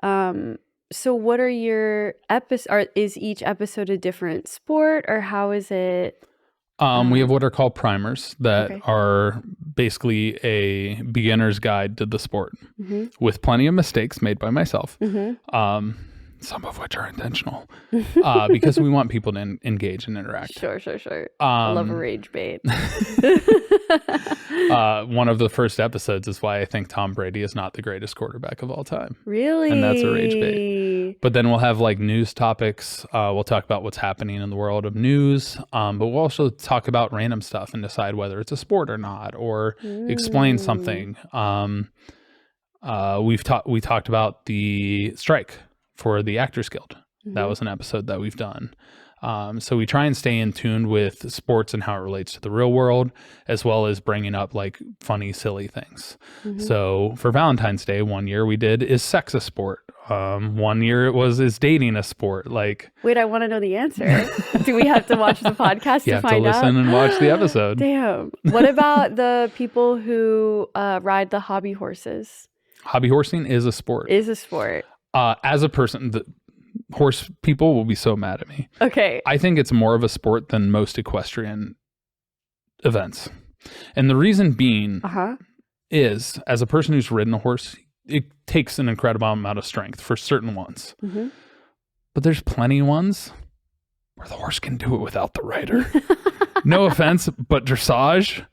[SPEAKER 2] So what are your episodes? Is each episode a different sport, or how is it?
[SPEAKER 1] We have what are called primers that are basically a beginner's guide to the sport with plenty of mistakes made by myself. Some of which are intentional, because we want people to engage and interact.
[SPEAKER 2] Sure. I love a rage bait.
[SPEAKER 1] One of the first episodes is why I think Tom Brady is not the greatest quarterback of all time.
[SPEAKER 2] Really?
[SPEAKER 1] And that's a rage bait. But then we'll have like news topics. We'll talk about what's happening in the world of news. But we'll also talk about random stuff and decide whether it's a sport or not, or explain something. We talked about the strike for the Actors Guild. That was an episode that we've done. So we try and stay in tune with sports and how it relates to the real world, as well as bringing up like funny, silly things. So for Valentine's Day, one year we did, is sex a sport? One year it was, is dating a sport? Like,
[SPEAKER 2] wait, I want to know the answer. Do we have to watch the podcast to find out?
[SPEAKER 1] You have to listen and watch the episode.
[SPEAKER 2] Damn. What about the people who ride the hobby horses?
[SPEAKER 1] Hobby horsing is a sport.
[SPEAKER 2] Is a sport.
[SPEAKER 1] As a person, the horse people will be so mad at me.
[SPEAKER 2] Okay.
[SPEAKER 1] I think it's more of a sport than most equestrian events. And the reason being is, as a person who's ridden a horse, it takes an incredible amount of strength for certain ones. But there's plenty of ones where the horse can do it without the rider. No offense, but dressage,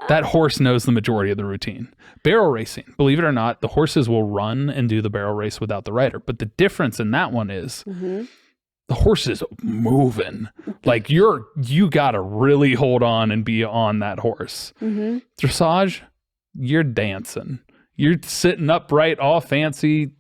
[SPEAKER 1] that horse knows the majority of the routine. Barrel racing, believe it or not, the horses will run and do the barrel race without the rider. But the difference in that one is the horse is moving. Like you got to really hold on and be on that horse. Dressage, you're dancing. You're sitting upright, all fancy.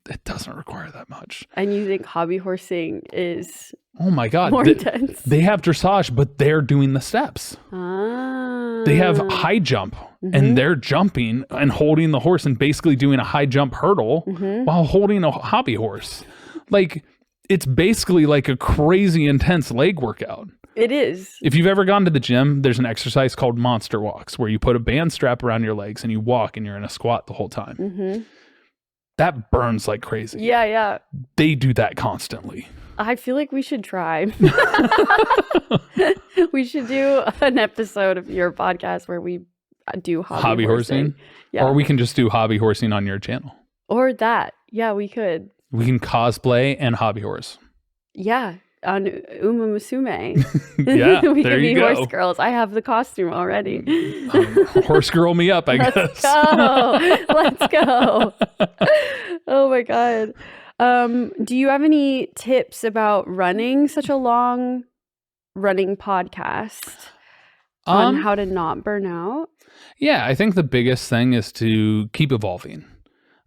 [SPEAKER 1] It doesn't require that much.
[SPEAKER 2] And you think hobby horsing is...
[SPEAKER 1] Oh my God.
[SPEAKER 2] More intense.
[SPEAKER 1] They have dressage, but they're doing the steps. They have high jump and they're jumping and holding the horse and basically doing a high jump hurdle while holding a hobby horse. Like, it's basically like a crazy intense leg workout.
[SPEAKER 2] It is.
[SPEAKER 1] If you've ever gone to the gym, there's an exercise called monster walks where you put a band strap around your legs and you walk and you're in a squat the whole time. that burns like crazy.
[SPEAKER 2] Yeah.
[SPEAKER 1] They do that constantly.
[SPEAKER 2] I feel like we should try. We should do an episode of your podcast where we do hobby horsing. Yeah.
[SPEAKER 1] Or we can just do hobby horsing on your channel.
[SPEAKER 2] Or that. Yeah, we could.
[SPEAKER 1] We can cosplay and hobby horse.
[SPEAKER 2] Yeah. On Uma Musume.
[SPEAKER 1] Yeah,
[SPEAKER 2] we
[SPEAKER 1] there
[SPEAKER 2] can
[SPEAKER 1] you
[SPEAKER 2] be
[SPEAKER 1] go.
[SPEAKER 2] horse girls. I have the costume already.
[SPEAKER 1] Horse girl me up, I guess.
[SPEAKER 2] Let's go. Oh my God. Do you have any tips about running such a long running podcast on how to not burn out?
[SPEAKER 1] Yeah, I think the biggest thing is to keep evolving.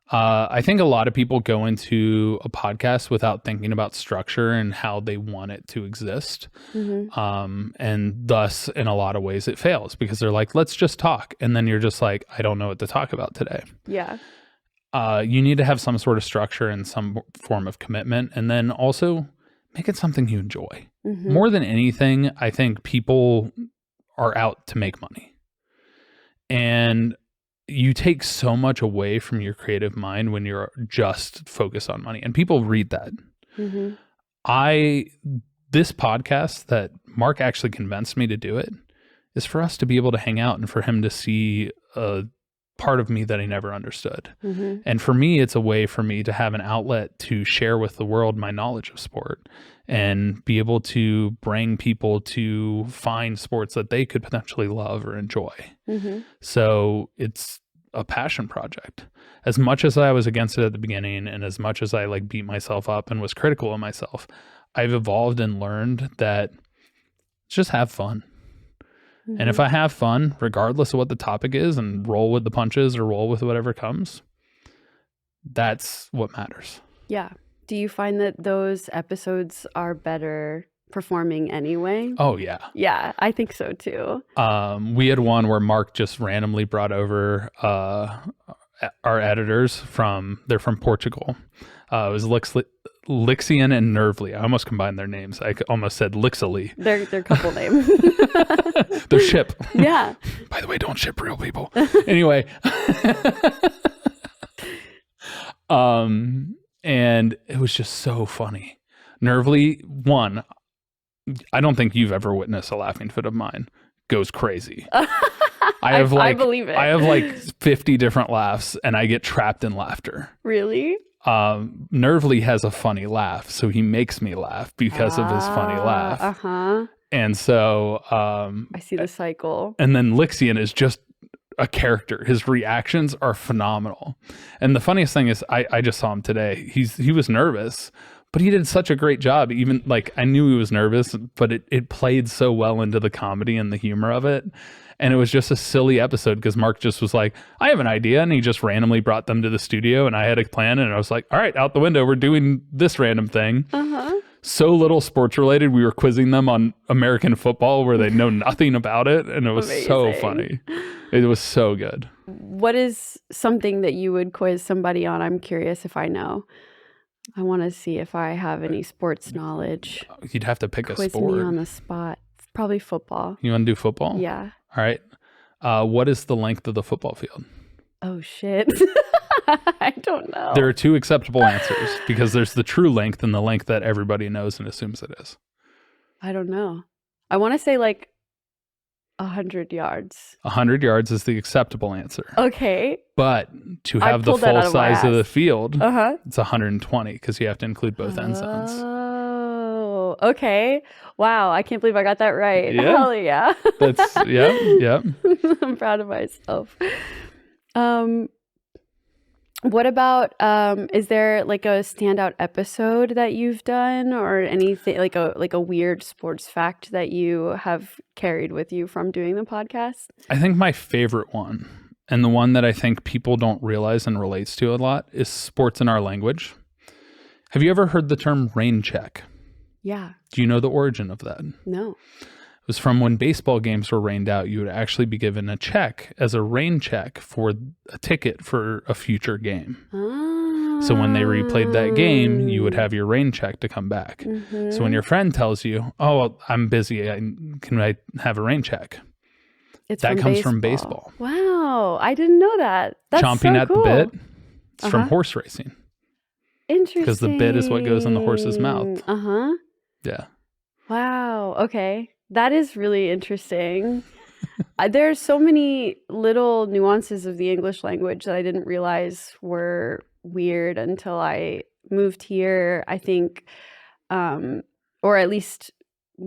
[SPEAKER 1] I think a lot of people go into a podcast without thinking about structure and how they want it to exist. And thus, in a lot of ways, it fails because they're like, let's just talk. And then you're just like, I don't know what to talk about today.
[SPEAKER 2] Yeah.
[SPEAKER 1] You need to have some sort of structure and some form of commitment. And then also make it something you enjoy. More than anything, I think people are out to make money. And you take so much away from your creative mind when you're just focused on money, and people read that. This podcast that Mark actually convinced me to do it is for us to be able to hang out and for him to see a part of me that he never understood. And for me, it's a way for me to have an outlet to share with the world my knowledge of sport and be able to bring people to find sports that they could potentially love or enjoy. So it's a passion project. As much as I was against it at the beginning, and as much as I like beat myself up and was critical of myself, I've evolved and learned that just have fun. And if I have fun, regardless of what the topic is, and roll with the punches or roll with whatever comes, that's what matters.
[SPEAKER 2] Yeah. Do you find that those episodes are better performing anyway?
[SPEAKER 1] Oh, yeah.
[SPEAKER 2] Yeah, I think so too.
[SPEAKER 1] We had one where Mark just randomly brought over our editors they're from Portugal. It was Lixian and Nervely. I almost combined their names. I almost said Lixily.
[SPEAKER 2] Their couple name.
[SPEAKER 1] Their ship.
[SPEAKER 2] Yeah.
[SPEAKER 1] By the way, don't ship real people. Anyway. And it was just so funny. Nervely, one, I don't think you've ever witnessed a laughing fit of mine. Goes crazy. I
[SPEAKER 2] believe it.
[SPEAKER 1] I have like 50 different laughs and I get trapped in laughter.
[SPEAKER 2] Really?
[SPEAKER 1] Nervely has a funny laugh, so he makes me laugh because of his funny laugh. And so
[SPEAKER 2] I see the cycle.
[SPEAKER 1] And then Lixian is just a character. His reactions are phenomenal. And the funniest thing is I just saw him today. He was nervous, but he did such a great job. Even like I knew he was nervous, but it played so well into the comedy and the humor of it. And it was just a silly episode because Mark just was like, I have an idea. And he just randomly brought them to the studio and I had a plan. And I was like, all right, out the window, we're doing this random thing. So little sports related. We were quizzing them on American football where they know nothing about it. And it was so funny. It was so good.
[SPEAKER 2] What is something that you would quiz somebody on? I'm curious if I know. I want to see if I have any sports knowledge.
[SPEAKER 1] You'd have to pick a sport.
[SPEAKER 2] Quiz me on the spot. Probably football.
[SPEAKER 1] You want to do football?
[SPEAKER 2] Yeah.
[SPEAKER 1] All right. What is the length of the football field?
[SPEAKER 2] Oh, shit. I don't know.
[SPEAKER 1] There are two acceptable answers because there's the true length and the length that everybody knows and assumes it is.
[SPEAKER 2] I don't know. I want to say like 100 yards.
[SPEAKER 1] 100 yards is the acceptable answer.
[SPEAKER 2] Okay.
[SPEAKER 1] But to have the full size of the field,
[SPEAKER 2] Uh-huh.
[SPEAKER 1] it's 120 because you have to include both end zones.
[SPEAKER 2] Oh, okay. Wow. I can't believe I got that right.
[SPEAKER 1] Yeah.
[SPEAKER 2] Hell yeah.
[SPEAKER 1] That's, yeah.
[SPEAKER 2] I'm proud of myself. What about, is there like a standout episode that you've done or anything like a weird sports fact that you have carried with you from doing the podcast?
[SPEAKER 1] I think my favorite one, and the one that I think people don't realize and relates to a lot, is sports in our language. Have you ever heard the term rain check?
[SPEAKER 2] Yeah.
[SPEAKER 1] Do you know the origin of that?
[SPEAKER 2] No.
[SPEAKER 1] It was from when baseball games were rained out, you would actually be given a check as a rain check for a ticket for a future game.
[SPEAKER 2] Oh.
[SPEAKER 1] So when they replayed that game, you would have your rain check to come back. Mm-hmm. So when your friend tells you, oh, well, I'm busy, can I have a rain check?
[SPEAKER 2] That
[SPEAKER 1] comes from baseball.
[SPEAKER 2] Wow. I didn't know that. That's
[SPEAKER 1] Chomping
[SPEAKER 2] so
[SPEAKER 1] at
[SPEAKER 2] cool.
[SPEAKER 1] the bit. It's from horse racing.
[SPEAKER 2] Interesting.
[SPEAKER 1] Because the bit is what goes in the horse's mouth. Yeah.
[SPEAKER 2] Wow. Okay. That is really interesting. There's so many little nuances of the English language that I didn't realize were weird until I moved here, I think, or at least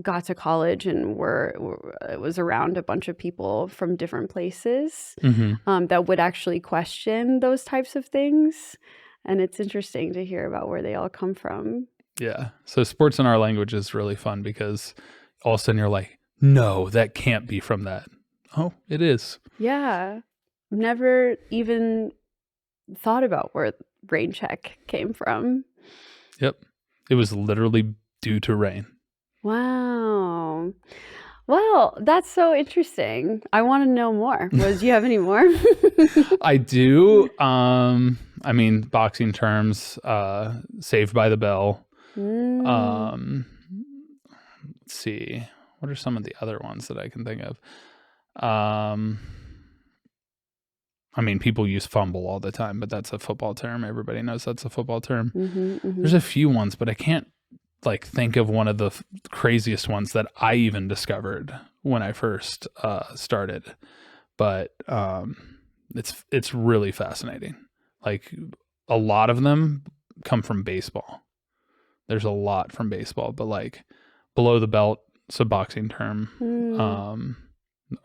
[SPEAKER 2] got to college and was around a bunch of people from different places that would actually question those types of things. And it's interesting to hear about where they all come from.
[SPEAKER 1] Yeah. So sports in our language is really fun because all of a sudden you're like, no, that can't be from that. Oh, it is.
[SPEAKER 2] Yeah. Never even thought about where rain check came from.
[SPEAKER 1] Yep. It was literally due to rain.
[SPEAKER 2] Wow. Well, that's so interesting. I want to know more. Do you have any more?
[SPEAKER 1] I do. I mean, boxing terms, Saved by the Bell. Let's see. What are some of the other ones that I can think of? I mean, people use fumble all the time, but that's a football term. Everybody knows that's a football term. There's a few ones, but I can't think of one of the craziest ones that I even discovered when I first started. But it's really fascinating. Like a lot of them come from baseball. There's a lot from baseball, but like below the belt, it's a boxing term.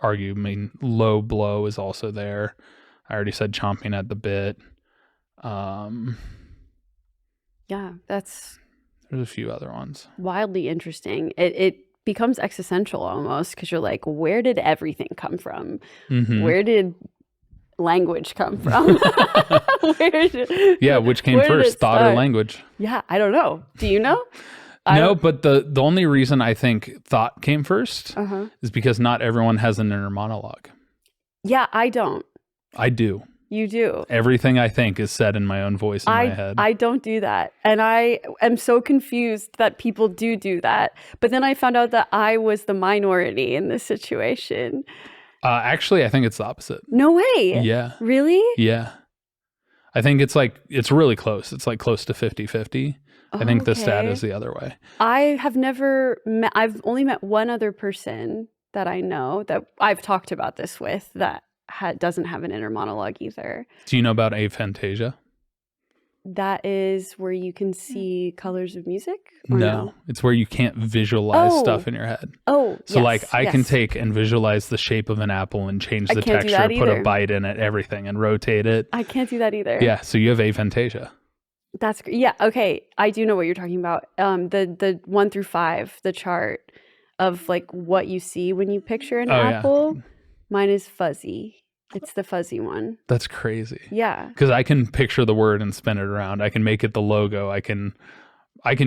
[SPEAKER 1] I mean, low blow is also there. I already said chomping at the bit.
[SPEAKER 2] Yeah, there's
[SPEAKER 1] a few other ones.
[SPEAKER 2] Wildly interesting. It becomes existential almost because you're like, where did everything come from? Where did language come from?
[SPEAKER 1] Which came first, thought or language?
[SPEAKER 2] Yeah, I don't know. Do you know?
[SPEAKER 1] No, but the only reason I think thought came first is because not everyone has an inner monologue.
[SPEAKER 2] Yeah, I don't.
[SPEAKER 1] I do.
[SPEAKER 2] You do.
[SPEAKER 1] Everything I think is said in my own voice in my head.
[SPEAKER 2] I don't do that. And I am so confused that people do that. But then I found out that I was the minority in this situation.
[SPEAKER 1] Actually, I think it's the opposite.
[SPEAKER 2] No way.
[SPEAKER 1] Yeah.
[SPEAKER 2] Really?
[SPEAKER 1] Yeah. I think it's really close. It's like close to 50-50. I think the stat is the other way.
[SPEAKER 2] I've only met one other person that I know that I've talked about this with that doesn't have an inner monologue either.
[SPEAKER 1] Do you know about aphantasia?
[SPEAKER 2] That is where you can see colors of music?
[SPEAKER 1] No, it's where you can't visualize stuff in your head.
[SPEAKER 2] Oh,
[SPEAKER 1] so I can take and visualize the shape of an apple and change the texture, put a bite in it, everything, and rotate it.
[SPEAKER 2] I can't do that either.
[SPEAKER 1] Yeah, so you have aphantasia.
[SPEAKER 2] That's great. Yeah, okay. I do know what you're talking about. The 1 through 5, the chart of like what you see when you picture an apple. Yeah. Mine is fuzzy. It's the fuzzy one.
[SPEAKER 1] That's crazy.
[SPEAKER 2] Yeah.
[SPEAKER 1] Because I can picture the word and spin it around. I can make it the logo. I can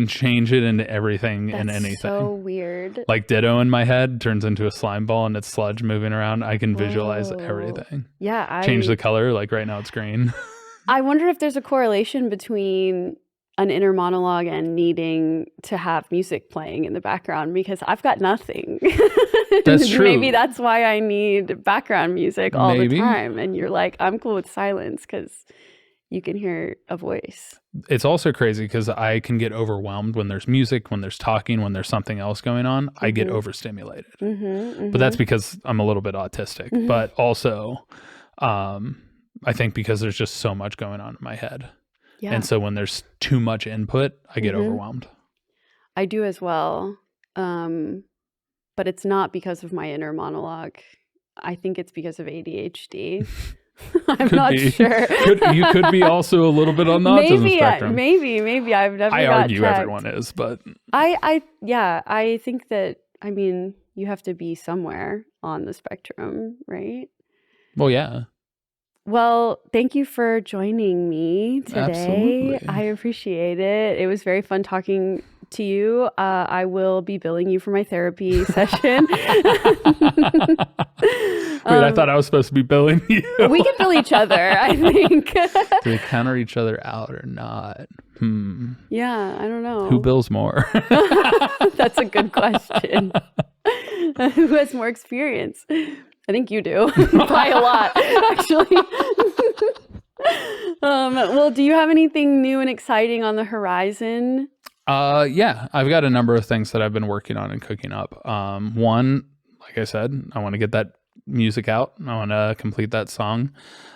[SPEAKER 1] change it into everything and anything.
[SPEAKER 2] So weird.
[SPEAKER 1] Like Ditto in my head turns into a slime ball and it's sludge moving around. I can visualize everything.
[SPEAKER 2] Yeah.
[SPEAKER 1] Change the color. Like right now it's green.
[SPEAKER 2] I wonder if there's a correlation between an inner monologue and needing to have music playing in the background because I've got nothing.
[SPEAKER 1] That's true.
[SPEAKER 2] Maybe that's why I need background music all the time. And you're like, I'm cool with silence because you can hear a voice.
[SPEAKER 1] It's also crazy because I can get overwhelmed when there's music, when there's talking, when there's something else going on. I get overstimulated. But that's because I'm a little bit autistic. But also, I think because there's just so much going on in my head. Yeah. And so when there's too much input, I get overwhelmed.
[SPEAKER 2] I do as well. But it's not because of my inner monologue. I think it's because of ADHD. I'm not sure.
[SPEAKER 1] You could be also a little bit on the autism spectrum.
[SPEAKER 2] Maybe. I've never
[SPEAKER 1] I
[SPEAKER 2] got
[SPEAKER 1] argue
[SPEAKER 2] checked.
[SPEAKER 1] Everyone is, but
[SPEAKER 2] I think that, I mean, you have to be somewhere on the spectrum, right?
[SPEAKER 1] Well, yeah.
[SPEAKER 2] Well, thank you for joining me today.
[SPEAKER 1] Absolutely.
[SPEAKER 2] I appreciate it. It was very fun talking to you. I will be billing you for my therapy session.
[SPEAKER 1] Wait, I thought I was supposed to be billing you.
[SPEAKER 2] We can bill each other, I think.
[SPEAKER 1] Do we counter each other out or not?
[SPEAKER 2] Yeah, I don't know.
[SPEAKER 1] Who bills more?
[SPEAKER 2] That's a good question. Who has more experience? I think you do. By a lot, actually. Well, do you have anything new and exciting on the horizon?
[SPEAKER 1] Yeah, I've got a number of things that I've been working on and cooking up. One, like I said, I want to get that music out. I want to complete that song.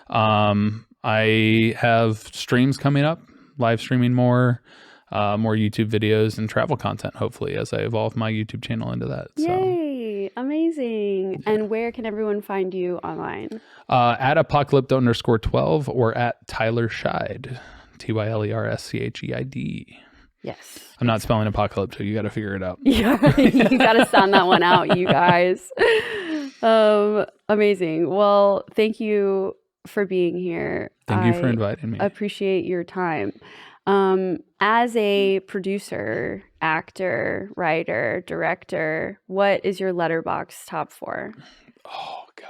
[SPEAKER 1] I have streams coming up, live streaming more YouTube videos and travel content, hopefully, as I evolve my YouTube channel into that.
[SPEAKER 2] Yay, amazing. And where can everyone find you online?
[SPEAKER 1] At apocalypto_12 or at Tyler Scheid, TYLERSCHEID.
[SPEAKER 2] Yes.
[SPEAKER 1] I'm not spelling apocalypto. You got to figure it out.
[SPEAKER 2] Yeah, you got to sound that one out, you guys. Amazing. Well, thank you for being here.
[SPEAKER 1] Thank you for inviting me.
[SPEAKER 2] Appreciate your time. As a producer, actor, writer, director, what is your letterbox top 4?
[SPEAKER 1] Oh, God.